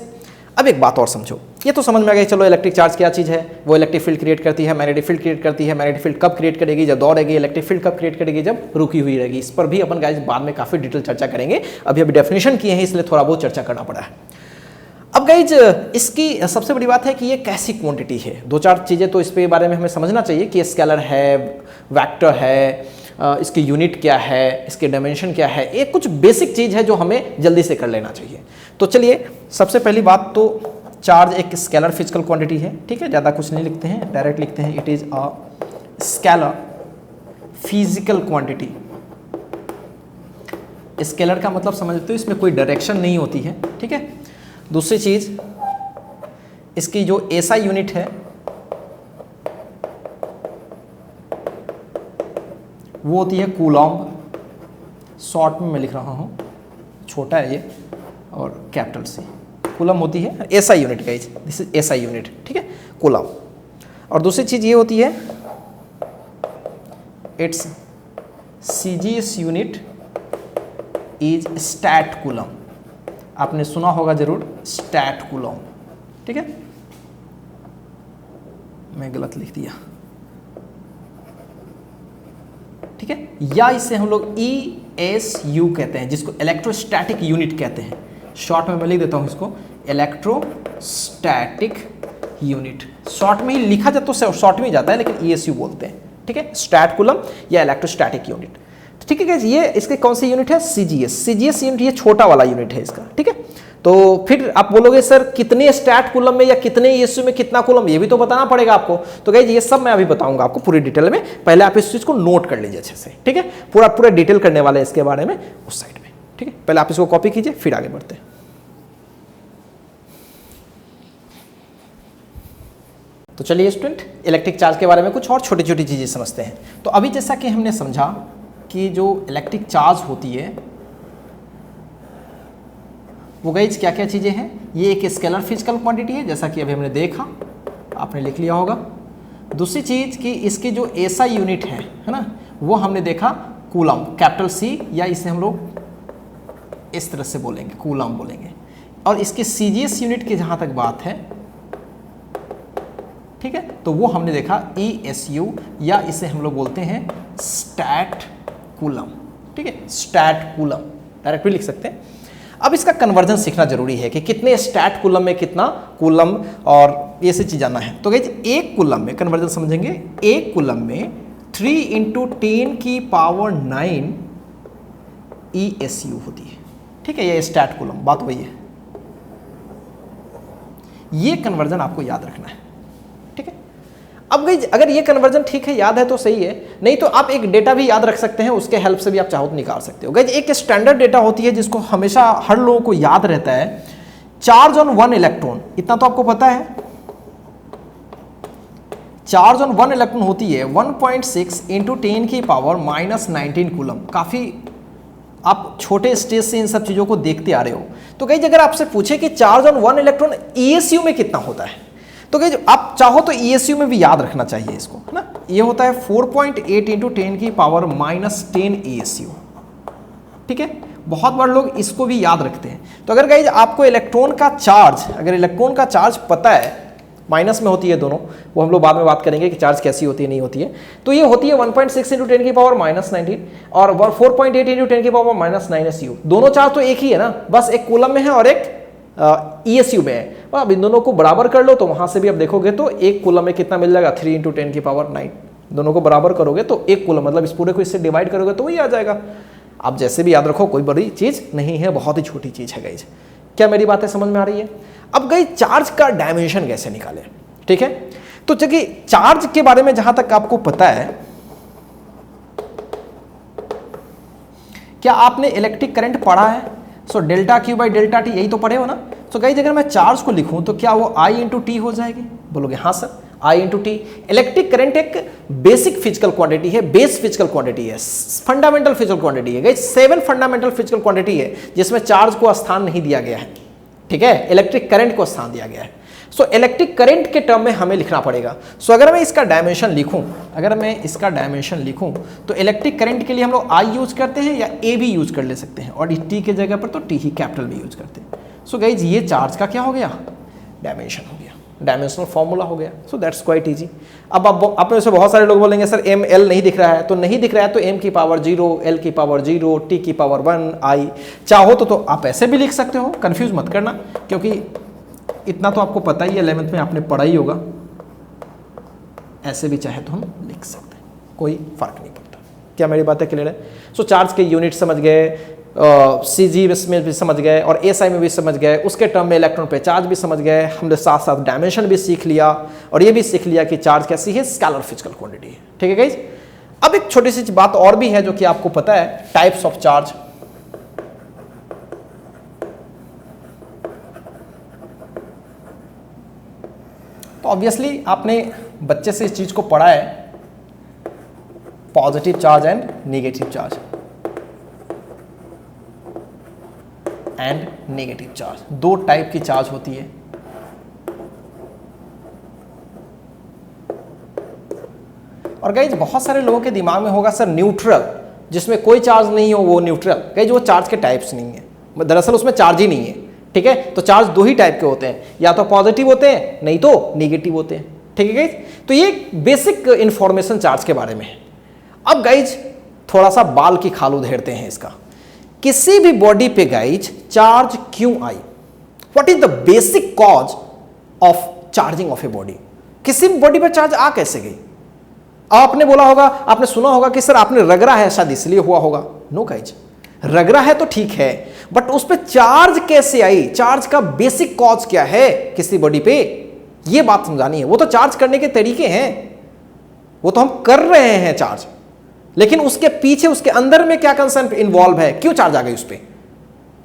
अब एक बात और समझो, ये तो समझ में आ गई, चलो इलेक्ट्रिक चार्ज क्या चीज़ है, वो इलेक्ट्रिक फील्ड क्रिएट करती है, मैग्नेटिक फील्ड क्रिएट करती है। मैग्नेटिक फील्ड कब क्रिएट करेगी? जब दौड़ेगी। इलेक्ट्रिक फील्ड कब क्रिएट करेगी? जब रुकी हुई रहेगी। इस पर भी अपन गाइस बाद में काफ़ी डिटेल चर्चा करेंगे, अभी डेफिनेशन किए हैं इसलिए थोड़ा बहुत चर्चा करना पड़ा है। अब गाइज इसकी सबसे बड़ी बात है कि ये कैसी क्वांटिटी है। दो चार चीज़ें तो इस पे बारे में हमें समझना चाहिए कि स्केलर है, वेक्टर है, इसकी यूनिट क्या है, इसके डायमेंशन क्या है। ये कुछ बेसिक चीज़ है जो हमें जल्दी से कर लेना चाहिए। तो चलिए, सबसे पहली बात तो चार्ज एक स्केलर फिजिकल क्वांटिटी है, ठीक है, ज़्यादा कुछ नहीं लिखते हैं, डायरेक्ट लिखते हैं it is a scalar physical quantity. Scalar का मतलब समझते हो, इसमें कोई डायरेक्शन नहीं होती है, ठीक है। दूसरी चीज़, इसकी जो एसआई यूनिट है वो होती है कूलॉम्ब। शॉर्ट में मैं लिख रहा हूँ, छोटा है ये और कैपिटल सी। कूलम होती है SI unit guys, this is SI unit, ठीक है, कूलम। और दूसरी चीज ये होती है it's CGS unit is stat coulomb. आपने सुना होगा जरूर स्टैट कूलम, ठीक है। मैं गलत लिख दिया, ठीक है। या इसे हम लोग ESU कहते हैं, जिसको इलेक्ट्रोस्टैटिक यूनिट कहते हैं। शॉर्ट में मैं लिख देता हूं इसको इलेक्ट्रोस्टैटिक यूनिट। शॉर्ट में ही लिखा जाता तो शॉर्ट में ही जाता है, लेकिन ESU बोलते हैं, ठीक है, स्टैट कूलम या इलेक्ट्रोस्टैटिक यूनिट, ठीक है। ये इसके कौन सी यूनिट है? सीजीएस यूनिट, ये छोटा वाला यूनिट है इसका, ठीक है। तो फिर आप बोलोगे सर कितने स्टैट कूलम में या कितने ESU में कितना कूलम, ये भी तो बताना पड़ेगा आपको। तो गाइस ये सब मैं अभी बताऊंगा आपको पूरी डिटेल में, पहले आप इस चीज को नोट कर लीजिए अच्छे से, ठीक है। पूरा डिटेल करने वाले इसके बारे में उस साइड में, ठीक है। पहले आप इसको कॉपी कीजिए, फिर आगे बढ़ते हैं। तो चलिए स्टूडेंट, इलेक्ट्रिक चार्ज के बारे में कुछ और छोटी छोटी चीजें समझते हैं। तो अभी जैसा कि हमने समझा कि जो इलेक्ट्रिक चार्ज होती है वो गाइस क्या क्या चीजें हैं। ये एक स्केलर फिजिकल क्वांटिटी है, जैसा कि अभी हमने देखा, आपने लिख लिया होगा। दूसरी चीज कि इसकी जो एसआई यूनिट है ना, वो हमने देखा कूलम, कैपिटल सी, या इसे हम लोग इस तरह से बोलेंगे, कूलम बोलेंगे। और इसके सीजीएस यूनिट की जहां तक बात है, ठीक है, तो वो हमने देखा ESU, या इसे हम लोग बोलते हैं स्टैट कूलम, ठीक है, स्टैट कूलम डायरेक्ट भी लिख सकते हैं। अब इसका कन्वर्जन सीखना जरूरी है कि कितने स्टैट कूलम में कितना कूलम, और ये सब चीज जानना है। तो गाइस एक कूलम में कन्वर्जन समझेंगे, एक कूलम में 3 × 10⁹ ESU होती है, ठीक है, ये स्टैट कूलम, बात वही है। ये कन्वर्जन आपको याद रखना है, ठीक है। अब गाइस अगर ये कन्वर्जन ठीक है, याद है तो सही है, नहीं तो आप एक डेटा भी याद रख सकते हैं, उसके हेल्प से भी आप चाहो तो निकाल सकते हो। गाइस एक स्टैंडर्ड डेटा होती है जिसको हमेशा हर लोगों को याद रहता है, चार्ज ऑन 1 इलेक्ट्रॉन, इतना तो आपको पता है, चार्ज ऑन 1 इलेक्ट्रॉन होती है 1.6 × 10⁻⁻19 कूलम। काफी आप छोटे स्टेज से इन सब चीजों को देखते आ रहे हो। तो गाइस अगर आपसे पूछे कि चार्ज ऑन 1 इलेक्ट्रॉन ESU में कितना होता है, तो गाइस आप चाहो तो ESU में भी याद रखना चाहिए इसको, है ना। ये होता है 4.8 × 10⁻⁻10 ESU, ठीक है। बहुत बार लोग इसको भी याद रखते हैं। तो अगर गाइस आपको इलेक्ट्रॉन का चार्ज, अगर इलेक्ट्रॉन का चार्ज पता है, माइनस में होती है दोनों, वो हम लोग बाद में बात करेंगे कि चार्ज कैसी होती है नहीं होती है। तो ये होती है 1.6 × 10⁻⁻19 और 4.8 × 10⁻⁻9 SU। दोनों चार्ज तो एक ही है ना, बस एक कूलम में है और एक ESU में है। अब इन दोनों को बराबर कर लो तो वहां से भी आप देखोगे तो एक कूलम में कितना मिल जाएगा, 3 × 10⁹ दोनों को बराबर करोगे तो एक कूलम, मतलब इस पूरे को इससे डिवाइड करोगे तो वही आ जाएगा। आप जैसे भी याद रखो, कोई बड़ी चीज नहीं है, बहुत ही छोटी चीज है गाइस। क्या मेरी बातें समझ में आ रही है? अब गाइस चार्ज का डायमेंशन कैसे निकालें, ठीक है। तो चलिए चार्ज के बारे में जहां तक आपको पता है, क्या आपने इलेक्ट्रिक करंट पढ़ा है? सो ΔQ/ΔT, यही तो पढ़े हो ना। सो गाइस अगर मैं चार्ज को लिखूं तो क्या वो I × T हो जाएगी? बोलोगे हाँ sir, I into T. Electric current एक बेसिक फिजिकल क्वांटिटी है, बेस फिजिकल क्वांटिटी है, फंडामेंटल फिजिकल क्वांटिटी है। गाइस 7 फंडामेंटल फिजिकल क्वांटिटी है जिसमें चार्ज को स्थान नहीं दिया गया है, ठीक है, इलेक्ट्रिक करंट को स्थान दिया गया है। सो इलेक्ट्रिक करंट के टर्म में हमें लिखना पड़ेगा। सो अगर मैं इसका डायमेंशन लिखूं, तो इलेक्ट्रिक करंट के लिए हम लोग I यूज करते हैं या A भी यूज कर ले सकते हैं, और टी के जगह पर तो टी ही कैपिटल भी यूज करते हैं। सो गाइज ये चार्ज का क्या हो गया, डायमेंशन हो गया, डायमेंशनल फॉर्मूला हो गया। So that's quite easy. अब आप में से बहुत सारे लोग बोलेंगे सर एम एल नहीं दिख रहा है, तो नहीं दिख रहा है तो m की पावर 0, l की पावर 0, t की पावर 1, I चाहो तो आप ऐसे भी लिख सकते हो, कंफ्यूज मत करना, क्योंकि इतना तो आपको पता ही है, 11th में आपने पढ़ा ही होगा। ऐसे भी चाहे तो हम लिख सकते हैं, कोई फर्क नहीं पड़ता। क्या मेरी बातें क्लियर है? सो चार्ज के यूनिट समझ गए, CG में भी समझ गए और SI में भी समझ गए, उसके टर्म में इलेक्ट्रॉन पे चार्ज भी समझ गए, हमने साथ साथ डायमेंशन भी सीख लिया, और ये भी सीख लिया कि चार्ज कैसी है, स्केलर फिजिकल क्वांटिटी है। ठीक है गाइज। अब एक छोटी सी बात और भी है जो कि आपको पता है, टाइप्स ऑफ चार्ज। तो ऑब्वियसली आपने बच्चे से इस चीज को पढ़ा है, positive charge and negative charge, negative charge, दो टाइप की चार्ज होती है। और गाइज बहुत सारे लोगों के दिमाग में होगा सर न्यूट्रल, जिसमें कोई चार्ज नहीं हो वो न्यूट्रल। गाइज वो चार्ज के टाइप्स नहीं है, दरअसल उसमें चार्ज ही नहीं है। ठीक है, तो चार्ज दो ही टाइप के होते हैं, या तो पॉजिटिव होते हैं नहीं तो नेगेटिव होते हैं। ठीक है गाइज, तो ये बेसिक इंफॉर्मेशन चार्ज के बारे में है। अब गाइज थोड़ा सा बाल की खाल उधेड़ते हैं इसका। किसी भी बॉडी पे गाइज चार्ज क्यों आई? What is the basic cause of charging of a body? किसी भी बॉडी पे चार्ज आ कैसे गई? आपने बोला होगा, आपने सुना होगा कि सर आपने रगड़ा है शायद इसलिए हुआ होगा। नो गाइज, रगड़ा है तो ठीक है, बट उस पे चार्ज कैसे आई? चार्ज का बेसिक कॉज क्या है किसी बॉडी पे, ये बात समझानी है। वो तो चार्ज करने के तरीके हैं, वो तो हम कर रहे हैं चार्ज, लेकिन उसके पीछे उसके अंदर में क्या कंसेप्ट इन्वॉल्व है, क्यों चार्ज आ गई उस पर?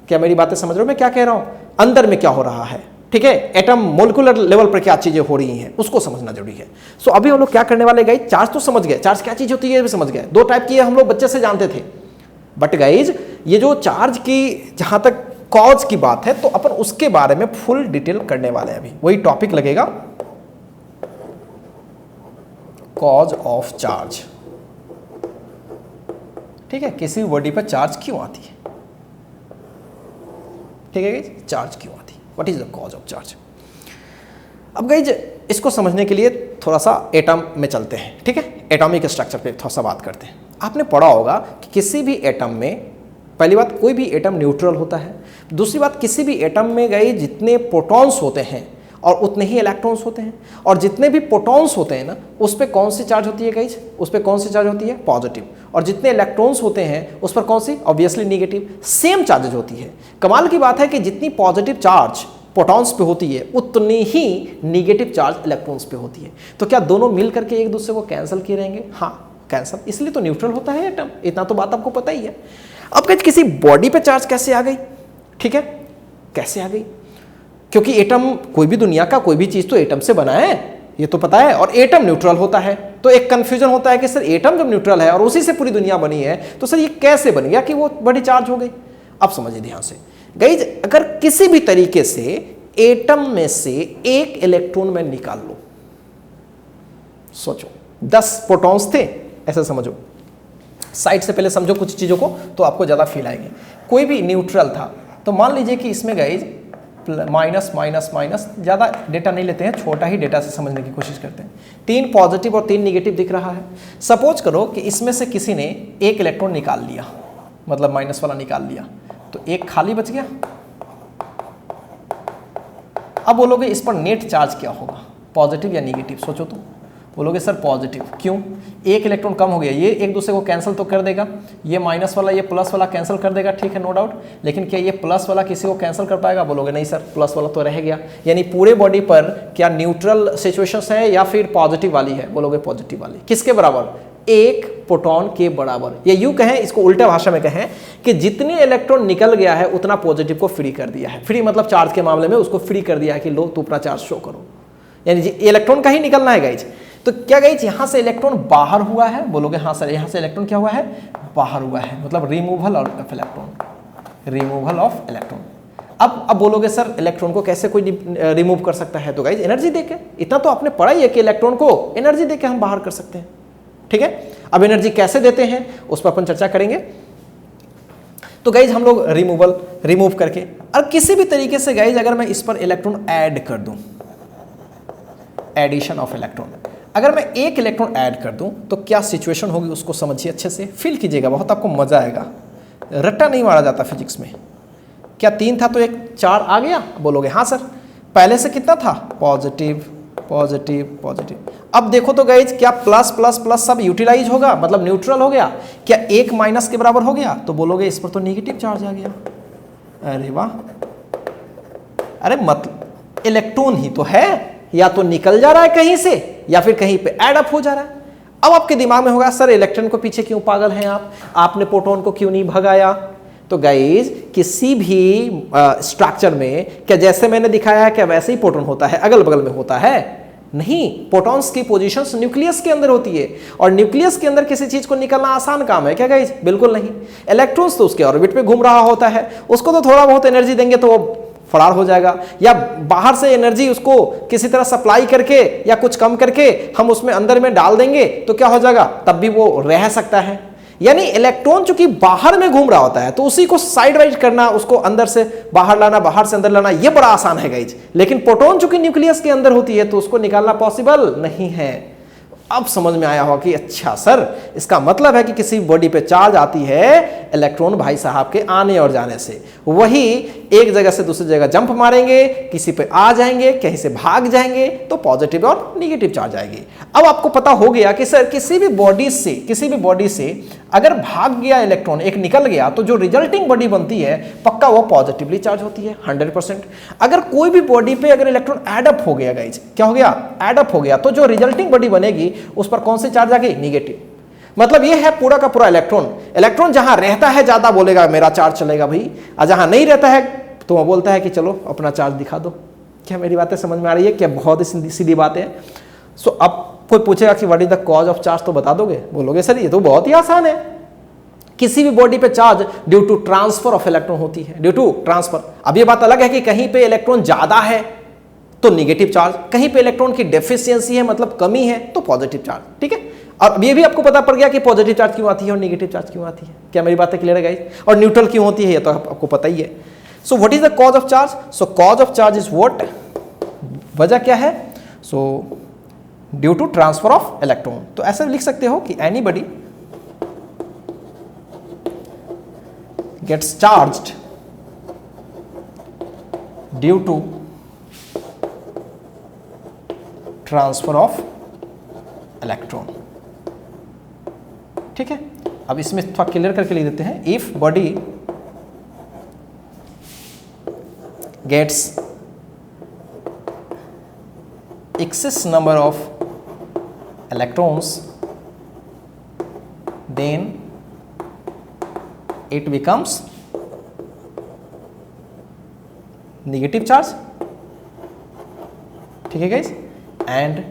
क्या मेरी बातें समझ रहे हो मैं क्या कह रहा हूं? अंदर में क्या हो रहा है, ठीक है, एटम मोलिकुलर लेवल पर क्या चीजें हो रही हैं उसको समझना जरूरी है। सो अभी हम लोग क्या करने वाले गाइज, चार्ज तो समझ गए, चार्ज क्या चीज होती है भी समझ गए, दो टाइप की हम लोग बच्चे से जानते थे। बट गाइज ये जो चार्ज की जहां तक कॉज की बात है, तो अपन उसके बारे में फुल डिटेल करने वाले हैं। अभी वही टॉपिक लगेगा, कॉज ऑफ चार्ज। ठीक है, किसी बॉडी पर चार्ज क्यों आती है? ठीक है गाइज, चार्ज क्यों आती है, what is the cause of charge? अब गाइज इसको समझने के लिए थोड़ा सा एटम में चलते हैं। ठीक है, एटॉमिक स्ट्रक्चर पे थोड़ा सा बात करते हैं। आपने पढ़ा होगा कि किसी भी एटम में, पहली बात कोई भी एटम न्यूट्रल होता है, दूसरी बात किसी भी एटम में गए जितने प्रोटॉन्स होते हैं और उतने ही इलेक्ट्रॉन्स होते हैं, और जितने भी प्रोटॉन्स होते हैं ना उस पर कौन सी चार्ज होती है गाइज? उस पर कौन सी चार्ज होती है? पॉजिटिव। और जितने इलेक्ट्रॉन्स होते हैं उस पर कौन सी? Obviously negative. सेम चार्जेज होती है। कमाल की बात है कि जितनी पॉजिटिव चार्ज प्रोटॉन्स पे होती है उतनी ही नेगेटिव चार्ज इलेक्ट्रॉन्स पे होती है। तो क्या दोनों मिल करके एक दूसरे को कैंसिल किए रहेंगे? हाँ कैंसिल, इसलिए तो न्यूट्रल होता है एटम, इतना तो बात आपको पता ही है। अब गाइज किसी बॉडी पे चार्ज कैसे आ गई? ठीक है, कैसे आ गई? क्योंकि एटम, कोई भी दुनिया का कोई भी चीज तो एटम से बना है, ये तो पता है, और एटम न्यूट्रल होता है। तो एक कंफ्यूजन होता है कि सर एटम जब न्यूट्रल है और उसी से पूरी दुनिया बनी है, तो सर ये कैसे बन गया कि वो बड़ी चार्ज हो गई? अब समझिए ध्यान से गाइज, अगर किसी भी तरीके से एटम में से एक इलेक्ट्रॉन में निकाल लो, सोचो 10 प्रोटॉन्स थे, ऐसा समझो, साइड से पहले समझो कुछ चीजों को तो आपको ज्यादा फील आएगी। कोई भी न्यूट्रल था, तो मान लीजिए कि इसमें गाइज माइनस माइनस माइनस, ज़्यादा डेटा नहीं लेते हैं, छोटा ही डेटा से समझने की कोशिश करते हैं। 3 पॉजिटिव और 3 निगेटिव दिख रहा है। सपोज करो कि इसमें से किसी ने एक इलेक्ट्रॉन निकाल लिया, मतलब माइनस वाला निकाल लिया, तो एक खाली बच गया। अब बोलोगे इस पर नेट चार्ज क्या होगा, पॉजिटिव या निगेटिव? सोचो तो। बोलोगे सर पॉजिटिव, क्यों? एक इलेक्ट्रॉन कम हो गया, ये एक दूसरे को कैंसिल तो कर देगा, ये माइनस वाला ये प्लस वाला कैंसिल कर देगा, ठीक है नो डाउट। लेकिन क्या ये प्लस वाला किसी को कैंसिल कर पाएगा? बोलोगे नहीं सर, प्लस वाला तो रह गया। यानी पूरे बॉडी पर क्या न्यूट्रल सिचुएशंस है या फिर पॉजिटिव वाली है? बोलोगे पॉजिटिव वाली। किसके बराबर? एक प्रोटॉन के बराबर। या यूं कहें, इसको उल्टे भाषा में कहें कि जितने इलेक्ट्रॉन निकल गया है उतना पॉजिटिव को फ्री कर दिया है। फ्री मतलब चार्ज के मामले में उसको फ्री कर दिया है कि लो तू अपना चार्ज शो करो। यानी इलेक्ट्रॉन का ही निकलना है गाइज। तो क्या गाइज यहां से इलेक्ट्रॉन बाहर हुआ है, बोलोगे हाँ सर यहां से इलेक्ट्रॉन क्या हुआ है, बाहर हुआ है, मतलब removal of electron, removal of electron. अब बोलोगे सर इलेक्ट्रॉन को कैसे कोई रिमूव कर सकता है, तो गाइज एनर्जी देके, इतना तो आपने पढ़ा ही है कि इलेक्ट्रॉन को एनर्जी देके हम बाहर कर सकते हैं, ठीक है। अब एनर्जी कैसे देते हैं उस पर अपन चर्चा करेंगे। तो गाइज हम लोग रिमूव करके, और किसी भी तरीके से गाइज अगर मैं इस पर इलेक्ट्रॉन ऐड कर दूं, एडिशन ऑफ इलेक्ट्रॉन, अगर मैं एक इलेक्ट्रॉन ऐड कर दूं तो क्या सिचुएशन होगी उसको समझिए, अच्छे से फील कीजिएगा, बहुत आपको मजा आएगा। रट्टा नहीं मारा जाता फिजिक्स में। क्या 3 था तो एक 4 आ गया, बोलोगे हाँ सर, पहले से कितना था, पॉजिटिव पॉजिटिव पॉजिटिव। अब देखो तो गाइज क्या प्लस प्लस प्लस सब यूटिलाइज होगा, मतलब न्यूट्रल हो गया, क्या 1 माइनस के बराबर हो गया, तो बोलोगे इस पर तो नेगेटिव चार्ज आ गया। अरे वाह, अरे मतलब इलेक्ट्रॉन ही तो है, या तो निकल जा रहा है कहीं से या फिर कहीं पे ऐड अप हो जा रहा है। अब आपके दिमाग में होगा सर इलेक्ट्रॉन को पीछे क्यों पागल हैं आप, आपने प्रोटॉन को क्यों नहीं भगाया। तो गाइज किसी भी स्ट्रक्चर में क्या जैसे मैंने दिखाया है क्या वैसे ही प्रोटॉन होता है, अगल बगल में होता है, नहीं। प्रोटॉन्स की पोजीशंस न्यूक्लियस के अंदर होती है, और न्यूक्लियस के अंदर किसी चीज को निकलना आसान काम है क्या गाइज, बिल्कुल नहीं। इलेक्ट्रॉन्स तो उसके ऑर्बिट पे घूम रहा होता है, उसको तो थोड़ा बहुत एनर्जी देंगे तो वो फरार हो जाएगा, या बाहर से एनर्जी उसको किसी तरह सप्लाई करके या कुछ कम करके हम उसमें अंदर में डाल देंगे तो क्या हो जाएगा, तब भी वो रह सकता है। यानी इलेक्ट्रॉन चूंकि बाहर में घूम रहा होता है तो उसी को साइड वाइज करना, उसको अंदर से बाहर लाना, बाहर से अंदर लाना, ये बड़ा आसान है गाइज। लेकिन प्रोटॉन चूंकि न्यूक्लियस के अंदर होती है तो उसको निकालना पॉसिबल नहीं है। अब समझ में आया होगा कि अच्छा सर इसका मतलब है कि किसी बॉडी पे चार्ज आती है इलेक्ट्रॉन भाई साहब के आने और जाने से, वही एक जगह से दूसरी जगह जंप मारेंगे, किसी पे आ जाएंगे, कहीं से भाग जाएंगे तो पॉजिटिव और निगेटिव चार्ज आएगी। अब आपको पता हो गया कि सर किसी भी बॉडी से अगर भाग गया इलेक्ट्रॉन, एक निकल गया, तो जो रिजल्टिंग बॉडी बनती है पक्का वो पॉजिटिवली चार्ज होती है 100%। अगर कोई भी बॉडी पे अगर इलेक्ट्रॉन एड अप हो गया गाइज, क्या हो गया, एड अप हो गया, तो जो रिजल्टिंग बॉडी बनेगी उस पर कौन सी चार्ज आ गई, निगेटिव। मतलब ये है पूरा का पूरा इलेक्ट्रॉन जहां रहता है ज्यादा बोलेगा मेरा चार्ज चलेगा भाई, और जहां नहीं रहता है तो वो बोलता है कि चलो अपना चार्ज दिखा दो। क्या मेरी बातें समझ में आ रही है, क्या बहुत ही सीधी बात है। सो अब कोई पूछेगा कि what is the cause of charge, तो बता दोगे, बोलोगे सर ये तो बहुत ही आसान है। किसी भी बॉडी पे charge due to transfer of electron होती है, ड्यू टू ट्रांसफर। अब ये बात अलग है कि कहीं पे इलेक्ट्रॉन ज्यादा है तो निगेटिव चार्ज, कहीं पे इलेक्ट्रॉन की डेफिशिएंसी है मतलब कमी है तो पॉजिटिव चार्ज, ठीक है। और ये भी आपको पता पड़ गया कि पॉजिटिव चार्ज क्यों आती है और निगेटिव चार्ज क्यों आती है। क्या मेरी बातें क्लियर है गाइस, और न्यूट्रल क्यों होती है ये तो आपको पता ही है। So what is the cause of charge, so cause of charge is what, वजह क्या है, so due to transfer of electron. तो ऐसे लिख सकते हो कि anybody gets charged due to transfer of electron, ठीक है। अब इसमें थोड़ा क्लियर करके लिख देते हैं, if body gets excess number of electrons then it becomes negative charge, ठीक है guys. and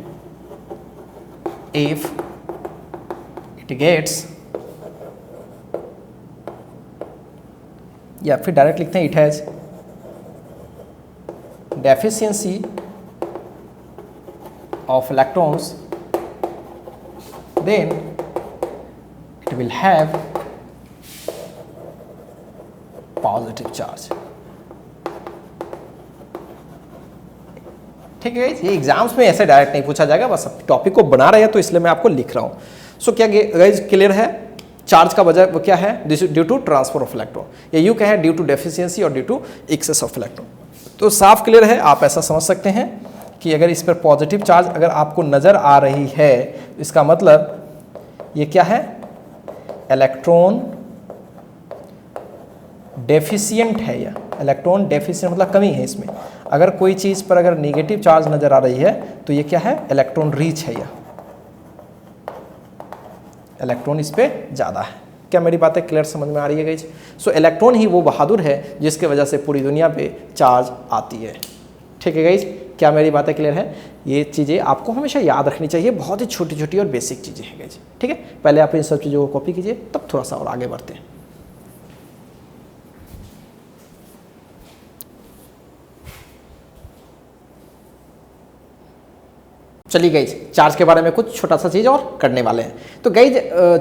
if it gets, या फिर डायरेक्ट लिखते हैं it has deficiency of electrons then it will have positive charge, ठीक है। ये एग्जाम्स में ऐसे डायरेक्ट नहीं पूछा जाएगा, बस टॉपिक को बना रहे हैं तो इसलिए मैं आपको लिख रहा हूं। सो क्या गाइस क्लियर है, चार्ज का वजह वो क्या है, due to transfer of electron, या यूं कहें ड्यू टू डेफिशिएंसी और due to excess of electron. तो साफ क्लियर है, आप ऐसा समझ सकते हैं कि अगर इस पर पॉजिटिव चार्ज अगर आपको नज़र आ रही है इसका मतलब ये क्या है, इलेक्ट्रॉन डेफिशिएंट है, या इलेक्ट्रॉन डेफिशिएंट मतलब कमी है इसमें। अगर कोई चीज़ पर अगर नेगेटिव चार्ज नज़र आ रही है तो ये क्या है, इलेक्ट्रॉन रीच है, या इलेक्ट्रॉन इस पर ज़्यादा है। क्या मेरी बातें क्लियर समझ में आ रही है गाइस। सो इलेक्ट्रॉन ही वो बहादुर है जिसके वजह से पूरी दुनिया पे चार्ज आती है। ठीक है गाइज, क्या मेरी बातें क्लियर है? ये चीज़ें आपको हमेशा याद रखनी चाहिए, बहुत ही छोटी छोटी और बेसिक चीज़ें हैं गाइज। ठीक है, पहले आप इन सब चीज़ों को कॉपी कीजिए, तब थोड़ा सा और आगे बढ़ते हैं। चलिए गाइज, चार्ज के बारे में कुछ छोटा सा चीज़ और करने वाले हैं। तो गाइज,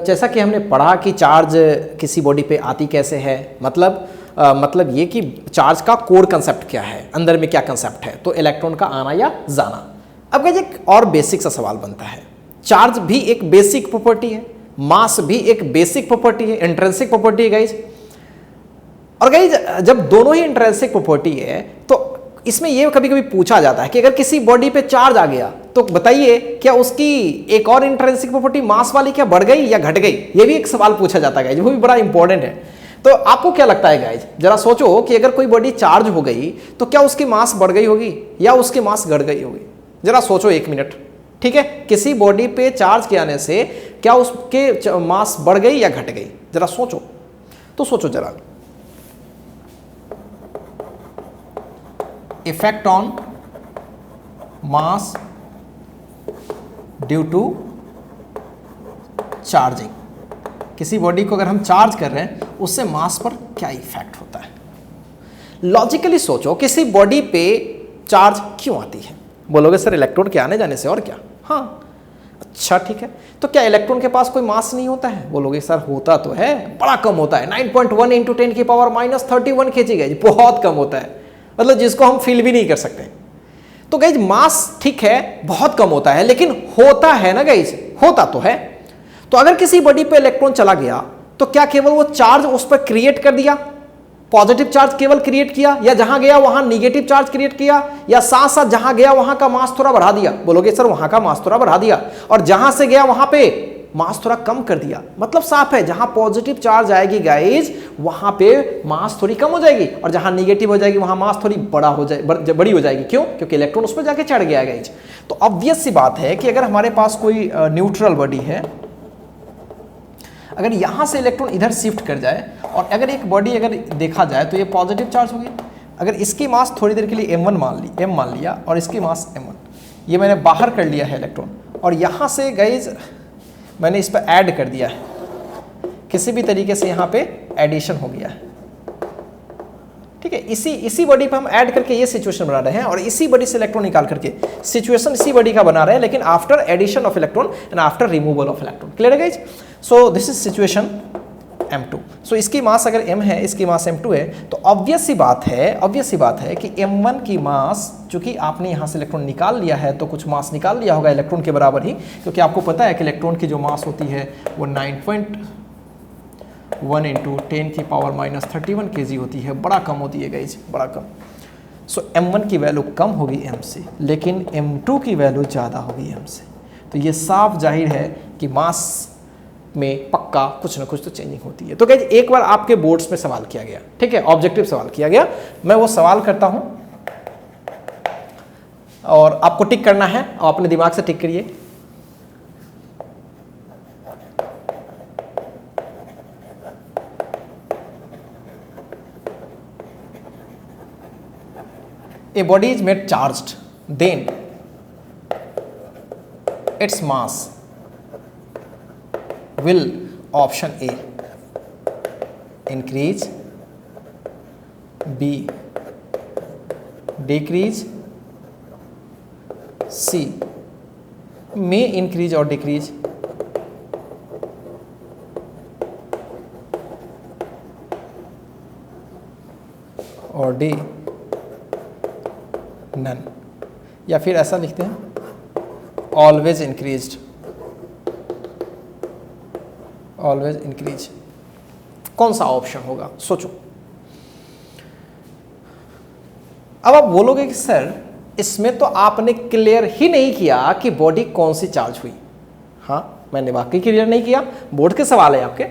जैसा कि हमने पढ़ा कि चार्ज किसी बॉडी पे आती कैसे है, मतलब ये कि चार्ज का कोर कंसेप्ट क्या है, अंदर में क्या कंसेप्ट है, तो इलेक्ट्रॉन का आना या जाना। अब गाइज एक और बेसिक सा सवाल बनता है, चार्ज भी एक बेसिक प्रॉपर्टी है, मास भी एक बेसिक प्रॉपर्टी है, इंट्रिंसिक प्रॉपर्टी है गाइज। और गाइज जब दोनों ही इंट्रिंसिक प्रॉपर्टी है तो इसमें यह कभी कभी पूछा जाता है कि अगर किसी बॉडी पे चार्ज आ गया तो बताइए क्या उसकी एक और इंट्रिंसिक प्रॉपर्टी मास वाली क्या बढ़ गई या घट गई? ये भी एक सवाल पूछा जाता है गाइज, वो भी बड़ा इंपॉर्टेंट है। तो आपको क्या लगता है गाइज, जरा सोचो कि अगर कोई बॉडी चार्ज हो गई तो क्या उसकी मास बढ़ गई होगी या उसकी मास घट गई होगी? जरा सोचो 1 मिनट। ठीक है, किसी बॉडी पे चार्ज के आने से क्या उसके मास बढ़ गई या घट गई? जरा सोचो, तो सोचो जरा। Effect on mass due to charging, किसी बॉडी को अगर हम चार्ज कर रहे हैं उससे मास पर क्या इफेक्ट होता है? लॉजिकली सोचो, किसी बॉडी पे चार्ज क्यों आती है? बोलोगे सर इलेक्ट्रॉन के आने जाने से, और क्या? हाँ, अच्छा ठीक है, तो क्या इलेक्ट्रॉन के पास कोई मास नहीं होता है? बोलोगे सर होता तो है, बड़ा कम होता है, 9.1 × 10⁻³ kg गाइज, बहुत कम होता है, मतलब जिसको हम फील भी नहीं कर सकते। तो गाइज मास ठीक है बहुत कम होता है, लेकिन होता है ना गाइज, होता तो है। तो अगर किसी बॉडी पे इलेक्ट्रॉन चला गया तो क्या केवल वो चार्ज उस पर क्रिएट कर दिया, पॉजिटिव चार्ज केवल क्रिएट किया, या जहां गया वहां निगेटिव चार्ज क्रिएट किया, या साथ साथ जहां गया वहां का मास थोड़ा बढ़ा दिया? बोलोगे सर वहां का मास थोड़ा बढ़ा दिया, और जहां से गया वहां पे मास थोड़ा कम कर दिया। मतलब साफ है, जहां पॉजिटिव चार्ज आएगी गाइज वहां पे मास थोड़ी कम हो जाएगी, और जहां निगेटिव हो जाएगी वहां मास थोड़ी बड़ी हो जाएगी। क्यों? क्योंकि इलेक्ट्रॉन उस पर जाके चढ़ गया गाइज। तो ऑब्वियस सी बात है कि अगर हमारे पास कोई न्यूट्रल बॉडी है, अगर यहां से इलेक्ट्रॉन इधर शिफ्ट कर जाए, और अगर एक बॉडी अगर देखा जाए तो ये पॉजिटिव चार्ज होगी, अगर इसकी मास थोड़ी देर के लिए m1 मान लिया और इसकी मास m1, ये मैंने बाहर कर लिया है इलेक्ट्रॉन, और यहां से गाइज मैंने इस पर ऐड कर दिया है, किसी भी तरीके से यहाँ पे एडिशन हो गया है। ठीक है, इसी बॉडी पे हम ऐड करके ये सिचुएशन बना रहे हैं, और इसी बॉडी से इलेक्ट्रॉन निकाल करके सिचुएशन इसी बॉडी का बना रहे हैं, लेकिन after addition of electron and after removal of electron. Clear है guys? So this is situation m2। सो इसकी मास अगर m है, इसकी मास m2 है, तो ऑब्वियस सी बात है कि m1 की मास, चूंकि आपने यहाँ से इलेक्ट्रॉन निकाल लिया है तो कुछ मास निकाल लिया होगा इलेक्ट्रॉन के बराबर ही, क्योंकि आपको पता है कि इलेक्ट्रॉन की जो मास होती है वो 9.1 × 10⁻³ kg होती है, बड़ा कम होती है गाइज, बड़ा कम। सो m1 की वैल्यू कम होगी m से, लेकिन m2 की वैल्यू ज़्यादा होगी m से। तो ये साफ जाहिर है कि मास में पक्का कुछ ना कुछ तो चेंजिंग होती है। तो गाइज एक बार आपके बोर्ड्स में सवाल किया गया, ठीक है, ऑब्जेक्टिव सवाल किया गया, मैं वो सवाल करता हूं और आपको टिक करना है, और अपने दिमाग से टिक करिए। A body is made charged, then its mass will, option A, increase, B, decrease, C, may increase or decrease, और D, none। या फिर ऐसा लिखते हैं ऑलवेज इंक्रीज्ड, ऑलवेज इंक्रीज। कौन सा ऑप्शन होगा? सोचो। अब आप बोलोगे कि सर इसमें तो आपने क्लियर ही नहीं किया कि बॉडी कौन सी चार्ज हुई। हाँ, मैंने वाकई क्लियर नहीं किया, बोर्ड के सवाल है आपके,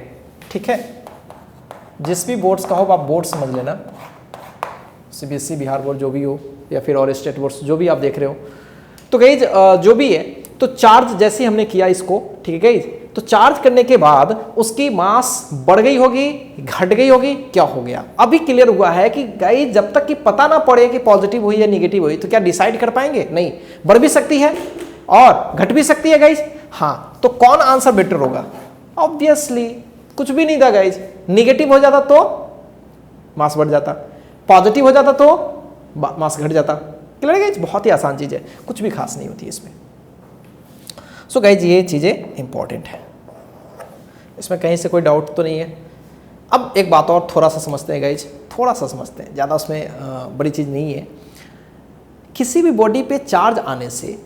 ठीक है। जिस भी बोर्ड्स का हो आप बोर्ड समझ लेना, सीबीएसई, बिहार बोर्ड जो भी हो, या फिर और स्टेट बोर्ड्स जो भी आप देख रहे हो। तो गाइज जो भी है, तो चार्ज जैसे हमने किया इसको, ठीक है गाइज, तो चार्ज करने के बाद उसकी मास बढ़ गई होगी, घट गई होगी, क्या हो गया? अभी क्लियर हुआ है कि गाइस जब तक कि पता ना पड़े कि पॉजिटिव हुई या निगेटिव हुई तो क्या डिसाइड कर पाएंगे? नहीं, बढ़ भी सकती है और घट भी सकती है गाइस। हाँ, तो कौन आंसर बेटर होगा? ऑब्वियसली कुछ भी नहीं था गाइस, निगेटिव हो जाता तो मास बढ़ जाता, पॉजिटिव हो जाता तो मास घट जाता। क्लियर है गाइस? बहुत ही आसान चीज है, कुछ भी खास नहीं होती इसमें। सो गाइज ये चीज़ें इंपॉर्टेंट है, इसमें कहीं से कोई डाउट तो नहीं है। अब एक बात और थोड़ा सा समझते हैं गाइज, थोड़ा सा समझते हैं, ज़्यादा उसमें बड़ी चीज़ नहीं है। किसी भी बॉडी पे चार्ज आने से,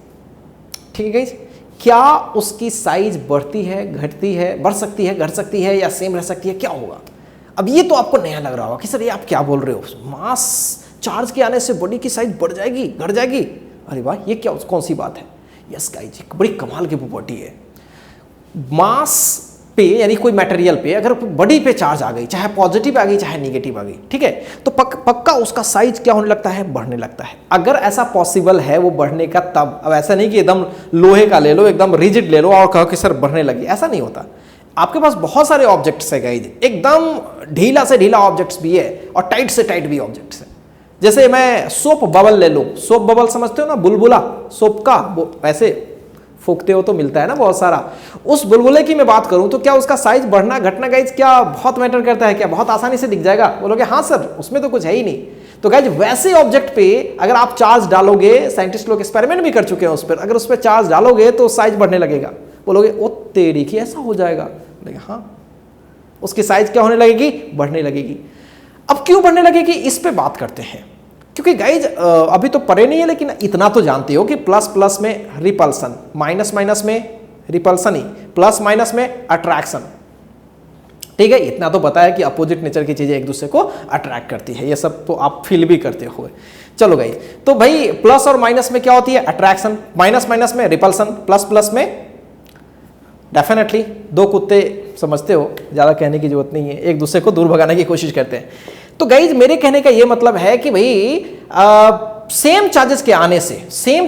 ठीक है गाइज, क्या उसकी साइज बढ़ती है, घटती है, बढ़ सकती है, घट सकती है या सेम रह सकती है, क्या होगा? अब ये तो आपको नया लग रहा होगा कि सर ये आप क्या बोल रहे हो, मास चार्ज के आने से बॉडी की साइज बढ़ जाएगी, घट जाएगी? अरे वाह, ये क्या कौन सी बात है? यस गाइज, बड़ी कमाल की प्रॉपर्टी है। मास पे यानी कोई मटेरियल पे अगर बॉडी पे चार्ज आ गई, चाहे पॉजिटिव आ गई चाहे नेगेटिव आ गई, ठीक है, तो पक्का उसका साइज क्या होने लगता है? बढ़ने लगता है। अगर ऐसा पॉसिबल है वो बढ़ने का तब, अब ऐसा नहीं कि एकदम लोहे का ले लो, एकदम रिजिड ले लो और कहो कि सर बढ़ने लगी, ऐसा नहीं होता। आपके पास बहुत सारे ऑब्जेक्ट्स है गाइज, एकदम ढीला से ढीला ऑब्जेक्ट्स भी है और टाइट से टाइट भी ऑब्जेक्ट्स है। जैसे मैं सोप बबल ले लो, सोप बबल समझते हो ना, बुलबुला सोप का, वो ऐसे फूकते हो तो मिलता है ना बहुत सारा, उस बुलबुले की मैं बात करूं तो क्या उसका साइज बढ़ना घटना गाइज क्या बहुत मैटर करता है? क्या बहुत आसानी से दिख जाएगा? बोलोगे हाँ सर, उसमें तो कुछ है ही नहीं। तो गाइज वैसे ऑब्जेक्ट पे अगर आप चार्ज डालोगे, साइंटिस्ट लोग एक्सपेरिमेंट भी कर चुके हैं उस पर, अगर उस पर चार्ज डालोगे तो साइज बढ़ने लगेगा। बोलोगे ओ तेरी की ऐसा हो जाएगा? बोलेगे हाँ, उसकी साइज क्या होने लगेगी? बढ़ने लगेगी। अब क्यों बढ़ने लगेगी, इस पे बात करते हैं। क्योंकि गाइज अभी तो पढ़े नहीं है, लेकिन इतना तो जानते हो कि प्लस प्लस में रिपल्सन, माइनस माइनस में रिपल्सन ही, प्लस माइनस में अट्रैक्शन, ठीक है, इतना तो पता है कि अपोजिट नेचर की चीजें एक दूसरे को अट्रैक्ट करती है, ये सब तो आप फील भी करते हो। चलो गाइज, तो भाई प्लस और माइनस में क्या होती है? अट्रैक्शन, माइनस माइनस में रिपल्सन, प्लस प्लस में डेफिनेटली दो कुत्ते समझते हो, ज़्यादा कहने की जरूरत नहीं है, एक दूसरे को दूर भगाने की कोशिश करते हैं। तो गाइज मेरे कहने का ये मतलब है कि भाई सेम चार्जेस के आने से, सेम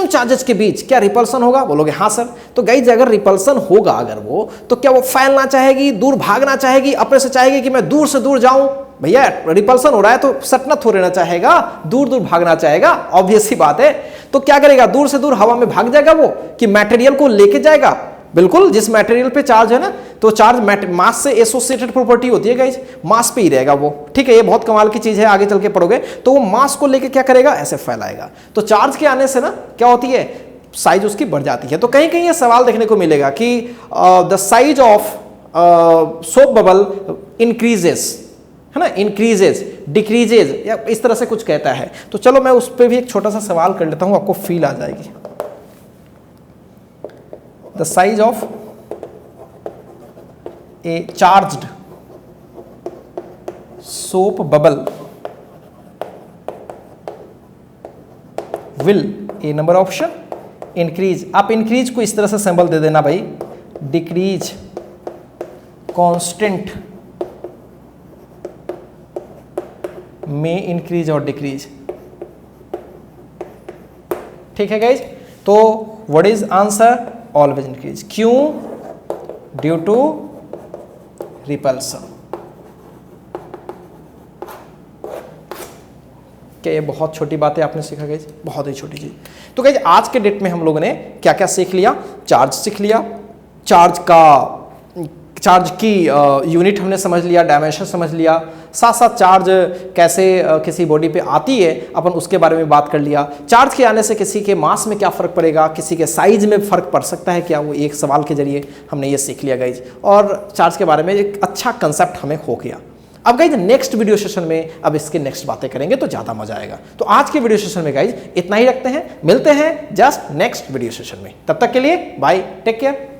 चार्जेस के बीच क्या रिपल्सन होगा? बोलोगे हाँ सर। तो गाइज अगर रिपल्सन होगा अगर वो, तो क्या वो फैलना चाहेगी, दूर भागना चाहेगी, अपने से चाहेगी कि मैं दूर से दूर जाऊं? भैया रिपल्सन हो रहा है तो सटना थोड़े ना चाहेगा, दूर दूर भागना चाहेगा, ऑब्वियस सी बात है। तो क्या करेगा? दूर से दूर हवा में भाग जाएगा वो, कि मटेरियल को लेके जाएगा? बिल्कुल, जिस मटेरियल पे चार्ज है ना, तो चार्ज मास से एसोसिएटेड प्रॉपर्टी होती है गाइज, मास पे ही रहेगा वो, ठीक है, ये बहुत कमाल की चीज है, आगे चल के पढ़ोगे तो वो मास को लेके क्या करेगा? ऐसे फैलाएगा। तो चार्ज के आने से ना क्या होती है? साइज उसकी बढ़ जाती है। तो कहीं कहीं ये सवाल देखने को मिलेगा कि the size of soap bubble increases, है ना, इंक्रीजेस, डिक्रीजेज, या इस तरह से कुछ कहता है। तो चलो मैं उस पर भी एक छोटा सा सवाल कर लेता हूं, आपको फील आ जाएगी। The size of a charged soap bubble will, a number option, increase, आप इंक्रीज को इस तरह से सिंबल दे देना भाई, डिक्रीज, कांस्टेंट में इंक्रीज और डिक्रीज, ठीक है गाइज। तो what is answer? Always increase. क्यों? Due to repulsion. क्या ये बहुत छोटी बात है आपने सीखा गाइज? बहुत ही छोटी चीज। तो गाइज आज के डेट में हम लोगों ने क्या क्या सीख लिया? चार्ज सीख लिया, चार्ज की यूनिट हमने समझ लिया, डायमेंशन समझ लिया, साथ साथ चार्ज कैसे किसी बॉडी पे आती है अपन उसके बारे में बात कर लिया। चार्ज के आने से किसी के मास में क्या फ़र्क पड़ेगा, किसी के साइज में फ़र्क पड़ सकता है क्या, वो एक सवाल के जरिए हमने ये सीख लिया गाइज, और चार्ज के बारे में एक अच्छा कंसेप्ट हमें हो गया। अब गाइज नेक्स्ट वीडियो सेशन में अब इसके नेक्स्ट बातें करेंगे तो ज़्यादा मजा आएगा। तो आज के वीडियो सेशन में गाइज इतना ही रखते हैं, मिलते हैं जस्ट नेक्स्ट वीडियो सेशन में। तब तक के लिए बाय, टेक केयर।